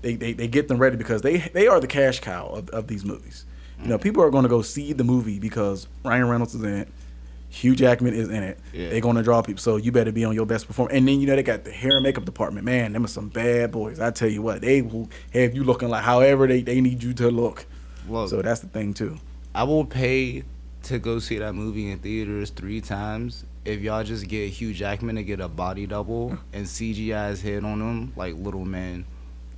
they get them ready because they are the cash cow of these movies. People are going to go see the movie because Ryan Reynolds is in it. Hugh Jackman is in it. Yeah. They're gonna draw people, so you better be on your best performance. And then they got the hair and makeup department. Man, them are some bad boys. I tell you what, they will have you looking like however they need you to look. Well, so that's the thing too. I will pay to go see that movie in theaters 3 times if y'all just get Hugh Jackman to get a body double and CGI his head on him like Little Man,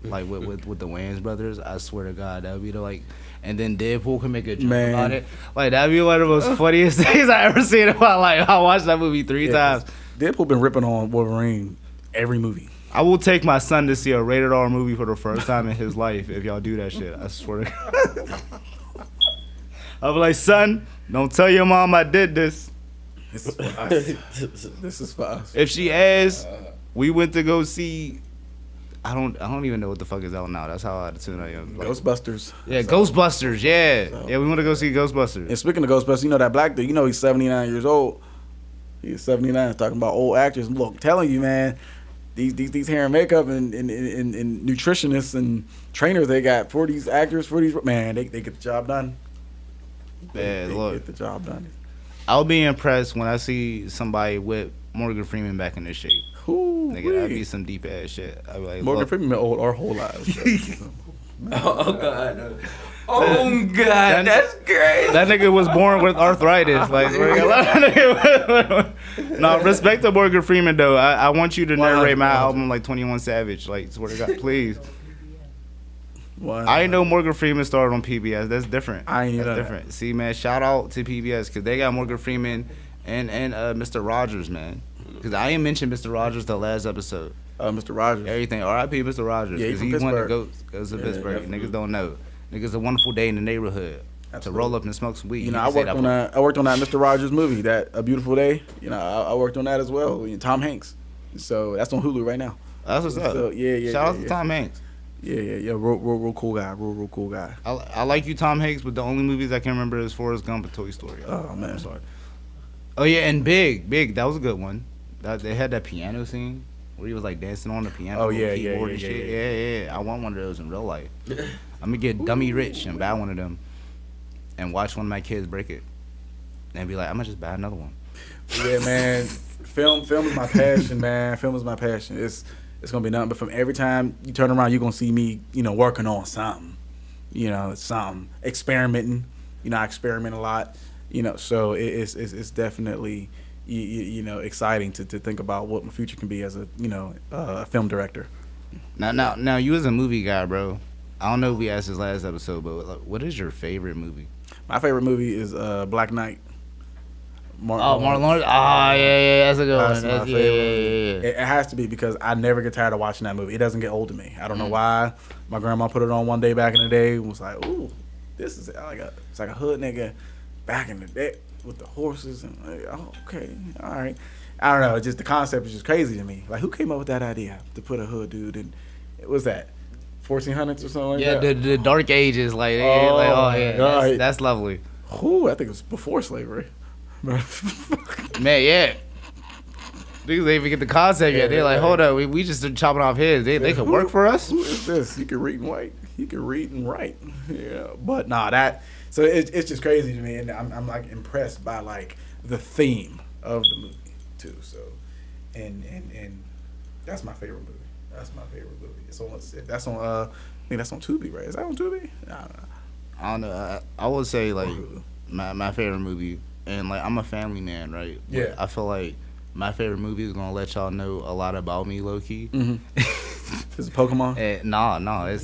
like with the Wayans brothers. I swear to God, that would be the like. And then Deadpool can make a joke about it. Like that'd be one of the most funniest things I ever seen in my life. I watched that movie 3 times. Deadpool been ripping on Wolverine every movie. I will take my son to see a rated R movie for the first time in his life if y'all do that shit. I swear to God. I'll be like, son, don't tell your mom I did this. This is for us. This is for us. If she asks, we went to go see. I don't even know what the fuck is out now. That's how out of tune I am. Like, Ghostbusters. Yeah, Ghostbusters. Yeah, yeah. We want to go see Ghostbusters. And speaking of Ghostbusters, you know that black dude. You know he's 79 years old. He's 79. Talking about old actors. Look, telling you, man, these hair and makeup and nutritionists and trainers they got for these actors, for these man, they get the job done. Man, they look, get the job done. I'll be impressed when I see somebody with Morgan Freeman back in this shape. Nigga, that'd be some deep ass shit. I'd be like, Morgan Freeman been old our whole lives. Oh God. Oh God, that's great. That nigga was born with arthritis. Like, no, respect to Morgan Freeman though. I want you to narrate my album like 21 Savage. Like, swear to God, please. I know Morgan Freeman started on PBS. That's different. I ain't That's different. That. See, man, shout out to PBS because they got Morgan Freeman and Mr. Rogers, man. Because I ain't mentioned Mr. Rogers the last episode. Mr. Rogers. Everything. R.I.P. Mr. Rogers. Yeah, because he wanted to go to Pittsburgh. Definitely. Niggas don't know. Niggas a wonderful day in the neighborhood. Absolutely. To roll up and smoke some weed. You know, I worked on that Mr. Rogers movie, that A Beautiful Day. You know, I worked on that as well. Tom Hanks. So that's on Hulu right now. That's what's up. So, yeah. Shout out to Tom Hanks. Yeah. Real cool guy. Real cool guy. I like you, Tom Hanks, but the only movies I can remember is Forrest Gump and Toy Story. Oh man, I'm sorry. Oh yeah, and Big. That was a good one. They had that piano scene where he was like dancing on the piano. Oh yeah. Yeah. I want one of those in real life. I'm gonna get dummy rich and buy one of them, and watch one of my kids break it, and be like, I'm gonna just buy another one. Yeah, man. Film is my passion, man. Film is my passion. It's gonna be nothing but from every time you turn around, you're gonna see me, working on something. Something experimenting. I experiment a lot. So it's definitely exciting to think about what my future can be as a film director. Now you as a movie guy, bro. I don't know if we asked this last episode, but what is your favorite movie? My favorite movie is Black Knight. Martin Lawrence. Yeah, that's a good one. That's my favorite. It has to be because I never get tired of watching that movie. It doesn't get old to me. I don't know why. My grandma put it on one day back in the day. And was like, ooh, this is it's like a hood nigga back in the day with the horses and okay, all right. I don't know. Just the concept is just crazy to me. Like, who came up with that idea to put a hood dude in? What was that? 1400s or something like that? Yeah, the dark ages. That's lovely. Ooh, I think it was before slavery. Man, yeah. Niggas ain't even get the concept yet. They're like, hold up, we just chopping off heads. They could work for us? Who is this? You can read and write. You can read and write. Yeah, but that. So it's just crazy to me, and I'm like impressed by like the theme of the movie too. So, and that's my favorite movie. That's my favorite movie. It's on. That's on. I think that's on Tubi, right? Is that on Tubi? I don't know. I would say like my favorite movie. And like I'm a family man, right? But yeah. I feel like my favorite movie is gonna let y'all know a lot about me, low key. Mm-hmm. Is it Pokemon? No, it's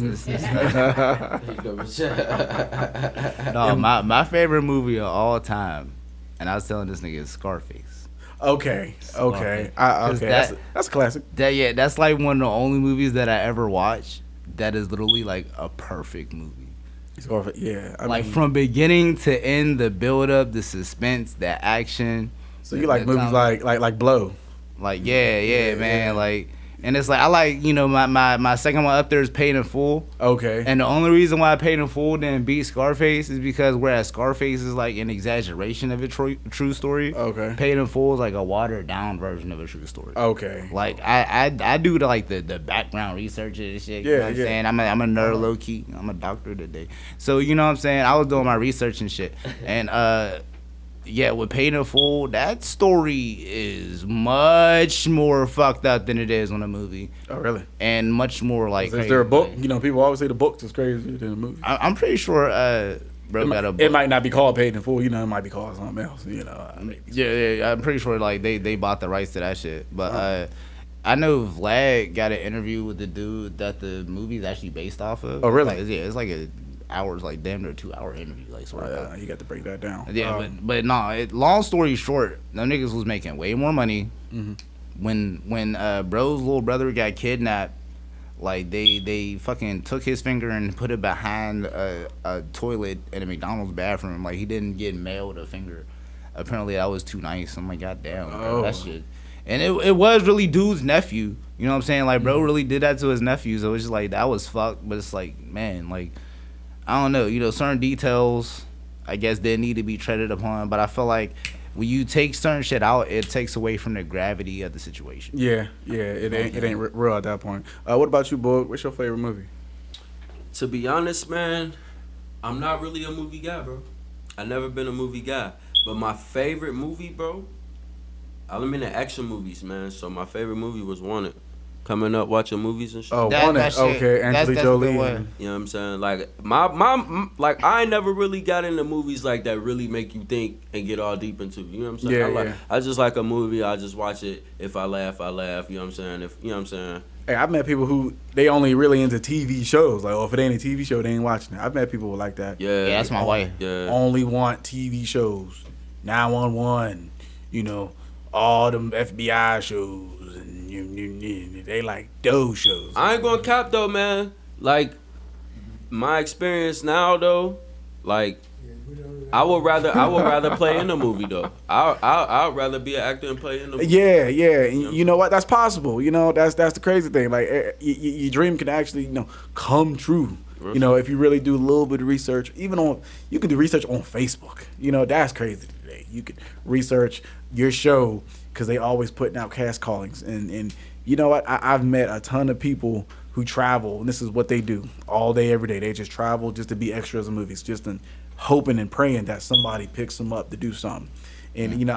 no. My favorite movie of all time, and I was telling this nigga, is Scarface. Okay. Okay. That's a classic. That's like one of the only movies that I ever watched that is literally like a perfect movie. Yeah, I mean, from beginning to end, the build up, the suspense, the action. So you like movies like Blow? Like yeah, man. Like, and it's like I like my second one up there is Paid in Full. Okay. And the only reason why Paid in Full didn't beat Scarface is because whereas Scarface is like an exaggeration of a true story. Okay. Paid in Full is like a watered down version of a true story. Okay. Like I do the background research and shit. You know what I'm saying? I'm a nerd low key. I'm a doctor today. So you know what I'm saying? I was doing my research and shit. And with Paid in Full, that story is much more fucked up than it is on a movie. Oh, really? And much more like. Is there a book? People always say the books is crazier than the movie. I'm pretty sure bro got a. It might not be called Paid in Full. You know, it might be called something else. You know. Yeah, I'm pretty sure like they bought the rights to that shit. But I know Vlad got an interview with the dude that the movie's actually based off of. Oh, really? Like, it's like a hours, like damn near 2 hour interview, like sort of. You got to break that down. Yeah, but nah. Long story short, them niggas was making way more money. When bro's little brother got kidnapped, like they fucking took his finger and put it behind a toilet in a McDonald's bathroom. Like he didn't get mailed a finger. Apparently that was too nice. I'm like, goddamn, bro, that shit. And it was really dude's nephew. You know what I'm saying? Like, bro really did that to his nephew. So it's just like, that was fucked. But it's like, man, like, I don't know. You know, certain details, I guess, didn't need to be treaded upon. But I feel like when you take certain shit out, it takes away from the gravity of the situation. Yeah. It ain't real at that point. What about you, Boog? What's your favorite movie? To be honest, man, I'm not really a movie guy, bro. I've never been a movie guy. But my favorite movie, bro, I'm into action movies, man. So my favorite movie was Wanted. Coming up, watching movies and shit. Oh, Wanted. Okay, Angelina Jolie. You know what I'm saying? Like my like I never really got into movies like that really make you think and get all deep into. You know what I'm saying? I just like a movie. I just watch it. If I laugh, I laugh. You know what I'm saying? If you know what I'm saying. Hey, I've met people who they only really into TV shows. Like, if it ain't a TV show, they ain't watching it. I've met people like that. Yeah, that's my wife. Yeah, only want TV shows. 911. You know, all them FBI shows. They like those shows. I ain't gonna cap though, man. Like my experience now though, like I would rather play in a movie though. I'd rather be an actor and play in the movie. Yeah. You know what? That's possible. You know, that's the crazy thing. Like your dream can actually come true. You know, if you really do a little bit of research, you can do research on Facebook. You know, that's crazy today. You can research your show because they always putting out cast callings. And you know what? I've met a ton of people who travel, and this is what they do all day, every day. They just travel just to be extras in movies, just hoping and praying that somebody picks them up to do something. And, you know,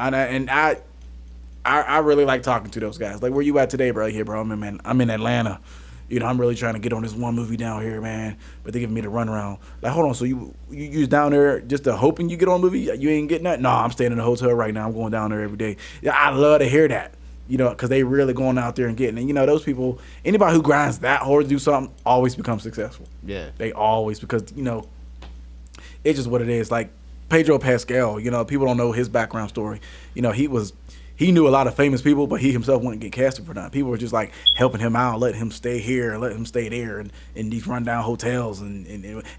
I really like talking to those guys. Like, where you at today, bro? Here, bro. I'm in Atlanta. You know, I'm really trying to get on this one movie down here, man. But they giving me the runaround. Like, hold on, so you down there just hoping you get on a movie? You ain't getting that? No, I'm staying in the hotel right now. I'm going down there every day. Yeah, I love to hear that. You know, because they really going out there and getting it. You know, those people, anybody who grinds that hard to do something always becomes successful. Yeah. They always, because, you know, it's just what it is. Like, Pedro Pascal, you know, people don't know his background story. You know, he knew a lot of famous people, but he himself wouldn't get casted for nothing. People were just like helping him out, letting him stay here, letting him stay there, and in these rundown hotels, and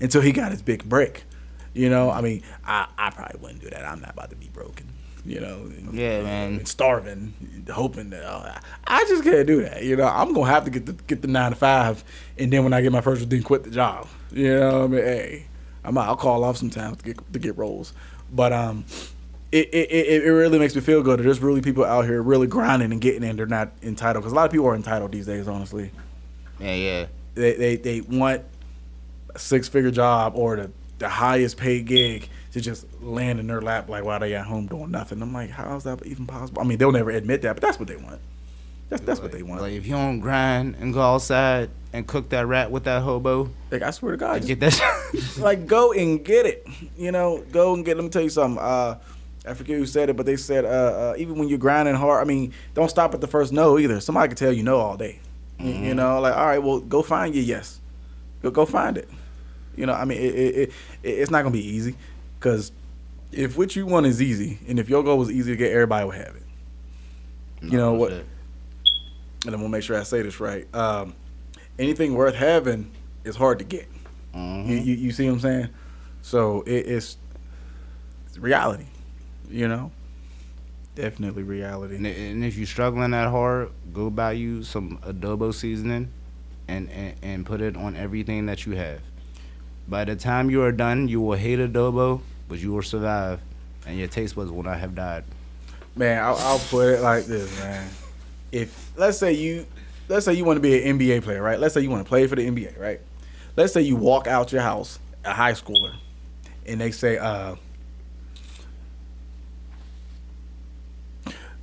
until he got his big break. You know, I mean, I probably wouldn't do that. I'm not about to be broken. You know, man, starving, hoping that I just can't do that. You know, I'm gonna have to get the 9 to 5, and then when I get my first, then quit the job. You know, I mean, hey, I'll call off sometimes to get roles, but It really makes me feel good that there's really people out here really grinding and getting in. They're not entitled, because a lot of people are entitled these days, honestly. Yeah. They want a 6-figure job or the highest paid gig to just land in their lap like while they at home doing nothing. I'm like, how is that even possible? I mean, they'll never admit that, but that's what they want. That's what they want. Like, if you don't grind and go outside and cook that rat with that hobo, like, I swear to God, get that shit. Like, go and get it. You know, go and get. Let me tell you something. I forget who said it, but they said even when you're grinding hard, I mean, don't stop at the first no either. Somebody could tell you no all day. Mm-hmm. You know, like, all right, well, go find your yes. Go find it. You know, I mean, it's not gonna be easy, because if what you want is easy, and if your goal was easy to get, everybody would have it. You know what? And I'm gonna make sure I say this right. Anything worth having is hard to get. Mm-hmm. You see what I'm saying? So it's reality. You know, definitely reality. And if you're struggling that hard, go buy you some adobo seasoning and put it on everything that you have. By the time you are done, you will hate adobo, but you will survive, and your taste buds will not have died. Man, I'll put it like this, man. If let's say you want to be an NBA player, right? Let's say you want to play for the NBA, right? Let's say you walk out your house, a high schooler, and they say,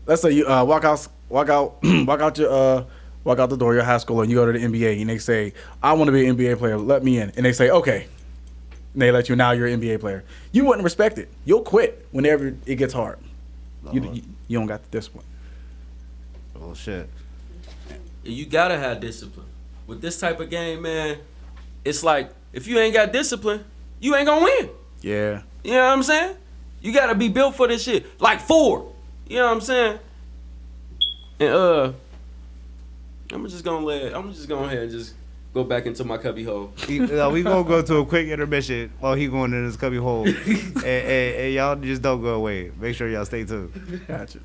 let's say you walk out the door, your high school, and you go to the NBA, and they say, I want to be an NBA player, let me in. And they say, okay, they let you now you're an NBA player. You wouldn't respect it. You'll quit whenever it gets hard. You don't got the discipline. Oh shit. You gotta have discipline. With this type of game, man, it's like if you ain't got discipline, you ain't gonna win. Yeah. You know what I'm saying? You gotta be built for this shit. Like 4. You know what I'm saying? And I'm just gonna go ahead and just go back into my cubby hole. We gonna go to a quick intermission while he going in his cubby hole. and y'all just don't go away. Make sure y'all stay tuned. Gotcha.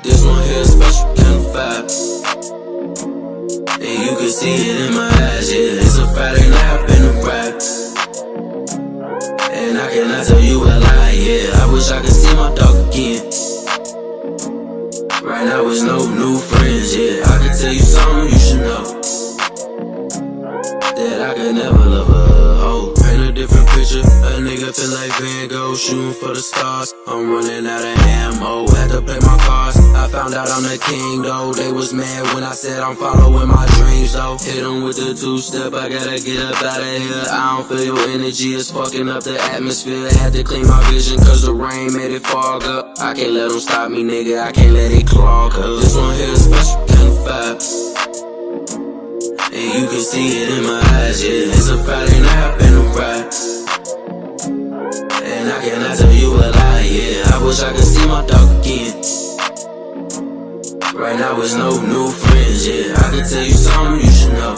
This one here is special kind of vibe. And you can see it in my eyes, yeah. It's a Friday night up in the rap. And I cannot tell you a lie, yeah. I wish I could see my dog again. Right now it's no new friends, yeah. I can tell you something you should know. That I could never love a hoe. Paint a different picture. A nigga feel like Van Gogh shooting for the stars. I'm running out of ammo, had to play my cards. I found out I'm the king though. They was mad when I said I'm following my dreams though. Hit 'em with the 2-step, I gotta get up out of here. I don't feel your energy, it's fucking up the atmosphere. Had to clean my vision cause the rain made it fog up. I can't let them stop me, nigga, I can't let it clog up. This one here is special kind of vibe. And you can see it in my eyes, yeah. It's a Friday night up in the ride. And I cannot tell you a lie, yeah. I wish I could see my dog again. Right now it's no new friends, yeah. I can tell you something you should know.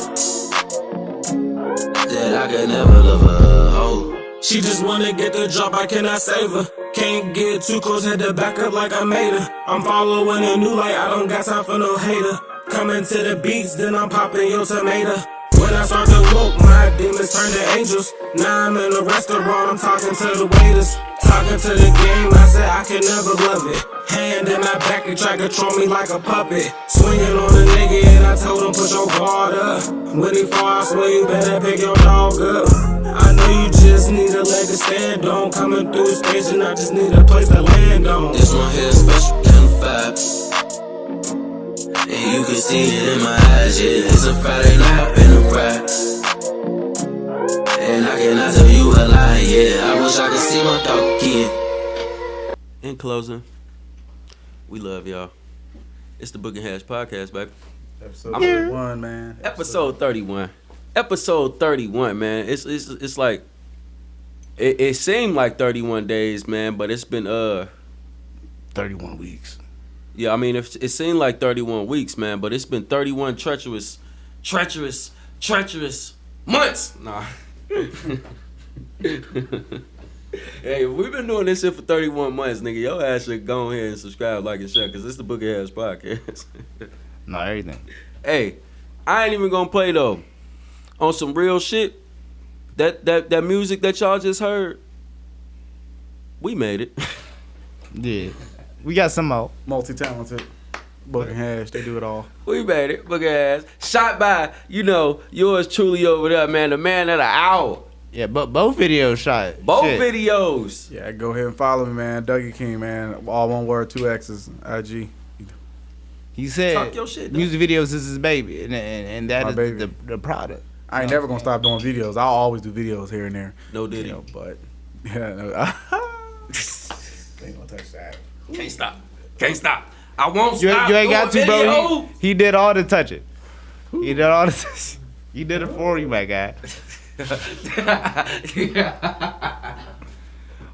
That I could never love a hoe. She just wanna get the drop, I cannot save her. Can't get too close, had to back up like I made her. I'm following a new light, I don't got time for no hater. Coming to the beats, then I'm popping your tomato. When I start to woke, my demons turn to angels. Now I'm in a restaurant, I'm talking to the waiters. Talking to the game, I said I can never love it. Hand in my back, they try to control me like a puppet. Swinging on a nigga and I told him put your guard up. When he fall, I swear you better pick your dog up. I know you just need a leg to stand on. Coming through space and I just need a place to land on. This one here is special kind of vibe. And you can see it in my eyes, yeah. It's a Friday night up in the ride. And I cannot tell you a lie, yeah. I wish I could see my dog again. In closing, we love y'all. It's the Boog Hash Podcast, baby. Episode 31, man. Episode 31. Episode 31, man. It's like it seemed like 31 days, man, but it's been 31 weeks. Yeah, I mean, it seemed like 31 weeks, man, but it's been 31 treacherous months. Nah. Hey, we've been doing this shit for 31 months, nigga. Your ass should go ahead and subscribe, like, and share, because it's the Boog Hash Podcast. No, everything. Hey, I ain't even gonna play, though. On some real shit, that music that y'all just heard, we made it. Yeah. We got some out. Multi-talented. Boog Hash, they do it all. We made it, Boog Hash. Shot by, yours truly over there, man, the man of the hour. Yeah, but both videos shot. Both Shit. videos. Yeah, go ahead and follow me, man. Dougie King, man. All one word, 2 X's, IG. He said Talk your shit, music videos is his baby, and that My is baby. the product. I ain't never gonna stop doing videos. I'll always do videos here and there. No diddy. But yeah, no. Ain't gonna touch that. Can't stop. I won't You stop. ain't got to, doing bro. video. He did all the touching. He did all the. He did it for you, my guy.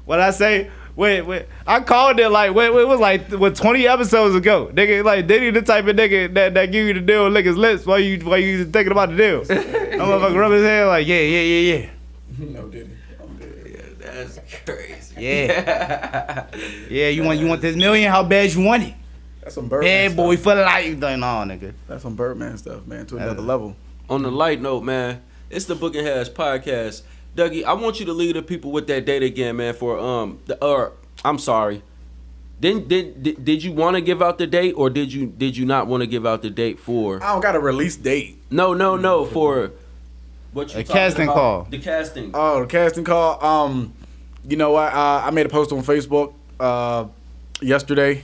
What I say? Wait. I called it like it was like 20 episodes ago. Nigga, like Diddy the type of nigga that give you the deal and lick his lips while you thinking about the deal. That motherfucker rub his head like yeah. No Diddy. Yeah, that's crazy. Yeah. Yeah, you want this million? How bad you want it? That's some Birdman Bad boy stuff. for life. No, nigga. That's some Birdman stuff, man. To another level. On the light note, man, it's the Boog Hash Podcast. Dougie, I want you to lead the people with that date again, man. For I'm sorry, Did you want to give out the date, or did you not want to give out the date for? I don't got a release date. No. For what you a casting about? call. The casting. Oh, the casting call. You know what? I made a post on Facebook yesterday.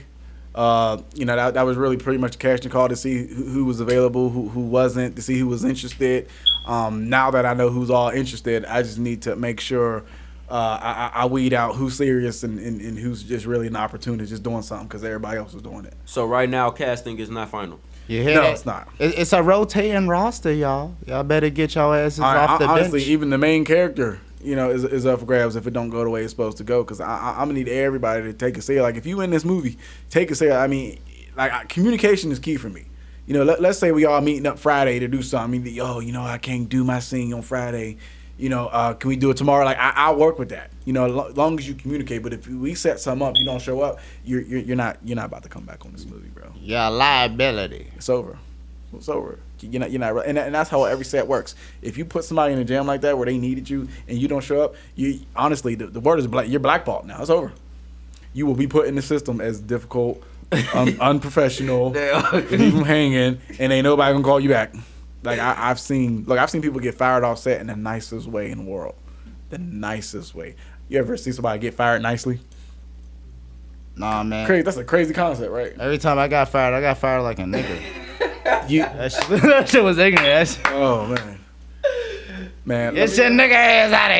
You know, that was really pretty much a casting call to see who was available, who wasn't, to see who was interested. Now that I know who's all interested, I just need to make sure I weed out who's serious and who's just really an opportunity, just doing something because everybody else is doing it. So right now, casting is not final. You hear No, that? it's not. It's a rotating roster, y'all. Y'all better get y'all asses off the Honestly, bench. even the main character, you know, is up for grabs if it don't go the way it's supposed to go. Because I'm gonna need everybody to take a say. Like if you in this movie, take a say. I mean, like communication is key for me. You know, let's say we all meeting up Friday to do something. Yo, you know, I can't do my scene on Friday. You know, can we do it tomorrow? Like I'll work with that. You know, as long as you communicate. But if we set something up, you don't show up, you're not about to come back on this movie, bro. Your liability. It's over. It's over. You're not, and that's how every set works. If you put somebody in a jam like that where they needed you and you don't show up, you honestly the word is you're blackballed now. It's over. You will be put in the system as difficult, unprofessional, leave them hanging, and ain't nobody gonna call you back. Like I've seen people get fired off set in the nicest way in the world, the nicest way. You ever see somebody get fired nicely? Nah, man. Crazy. That's a crazy concept, right? Every time I got fired like a nigga. That shit was ignorant. Oh man. Get your nigga ass out of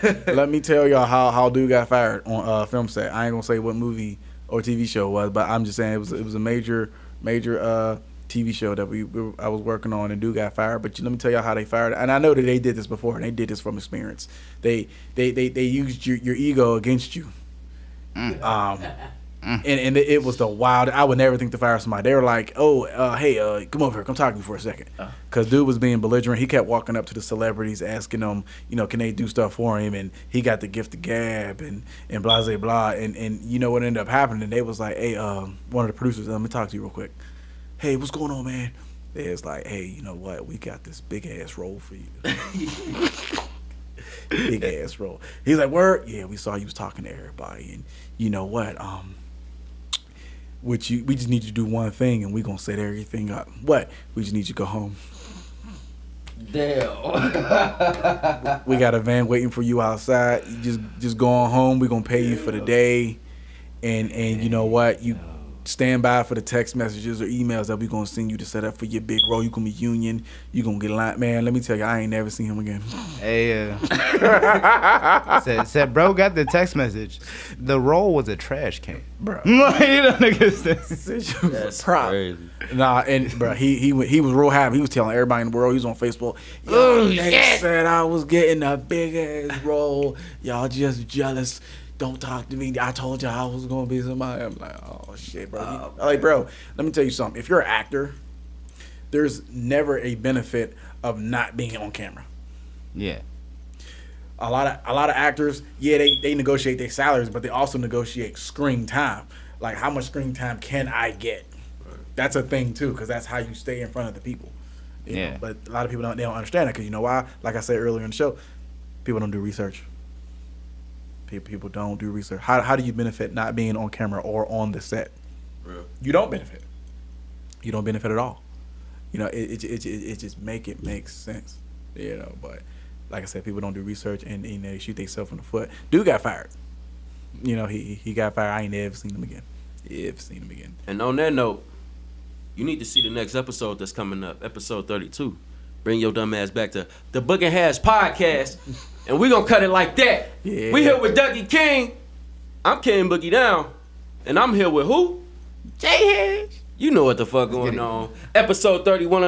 here. Let me tell y'all how dude got fired on film set. I ain't gonna say what movie or TV show it was, but I'm just saying it was a major TV show that I was working on, and dude got fired. But let me tell y'all how they fired. And I know that they did this before, and they did this from experience. They used your ego against you. And it was the wild. I would never think to fire somebody. They were like, hey, come over here, come talk to me for a second. Because dude was being belligerent. He kept walking up to the celebrities, asking them, you know, can they do stuff for him? And he got the gift of gab and blah, blah, blah. And you know what ended up happening? They was like, hey, one of the producers, let me talk to you real quick. Hey, what's going on, man? They was like, hey, you know what? We got this big ass role for you. Big ass role. He's like, word? Yeah, we saw you was talking to everybody. And you know what? We just need you to do one thing, and we gonna set everything up. What? We just need you to go home. Damn. We got a van waiting for you outside. You just go on home. We gonna pay you for the day, and you know what? You stand by for the text messages or emails that we gonna send you to set up for your big role. You gonna be union. You gonna get a line. Man, let me tell you, I ain't never seen him again. Hey, said bro got the text message. The role was a trash can, Bro. you know, niggas. That's prop. crazy. Nah, and bro, he was real happy. He was telling everybody in the world. He was on Facebook. Yo, they said I was getting a big ass role. Y'all just jealous. Don't talk to me. I told y'all I was gonna be somebody. I'm like, oh shit, bro. Bro, let me tell you something. If you're an actor, there's never a benefit of not being on camera. Yeah. A lot of actors, yeah, they negotiate their salaries, but they also negotiate screen time. Like, how much screen time can I get? That's a thing too, because that's how you stay in front of the people. You know? But a lot of people don't understand that, because you know why? Like I said earlier in the show, people don't do research. People don't do research. How do you benefit not being on camera or on the set? Real. You don't benefit. You don't benefit at all. You know, it just makes sense. You know, but like I said, people don't do research and they shoot themselves in the foot. Dude got fired. You know, he got fired. I ain't never seen him again. And on that note, you need to see the next episode that's coming up, episode 32. Bring your dumb ass back to the Boog Hash Podcast, and we gonna cut it like that. Yeah. We here with Dougie King. I'm King Boogie Down, and I'm here with who? Jay Hedge. You know what the fuck going on. Episode 31 of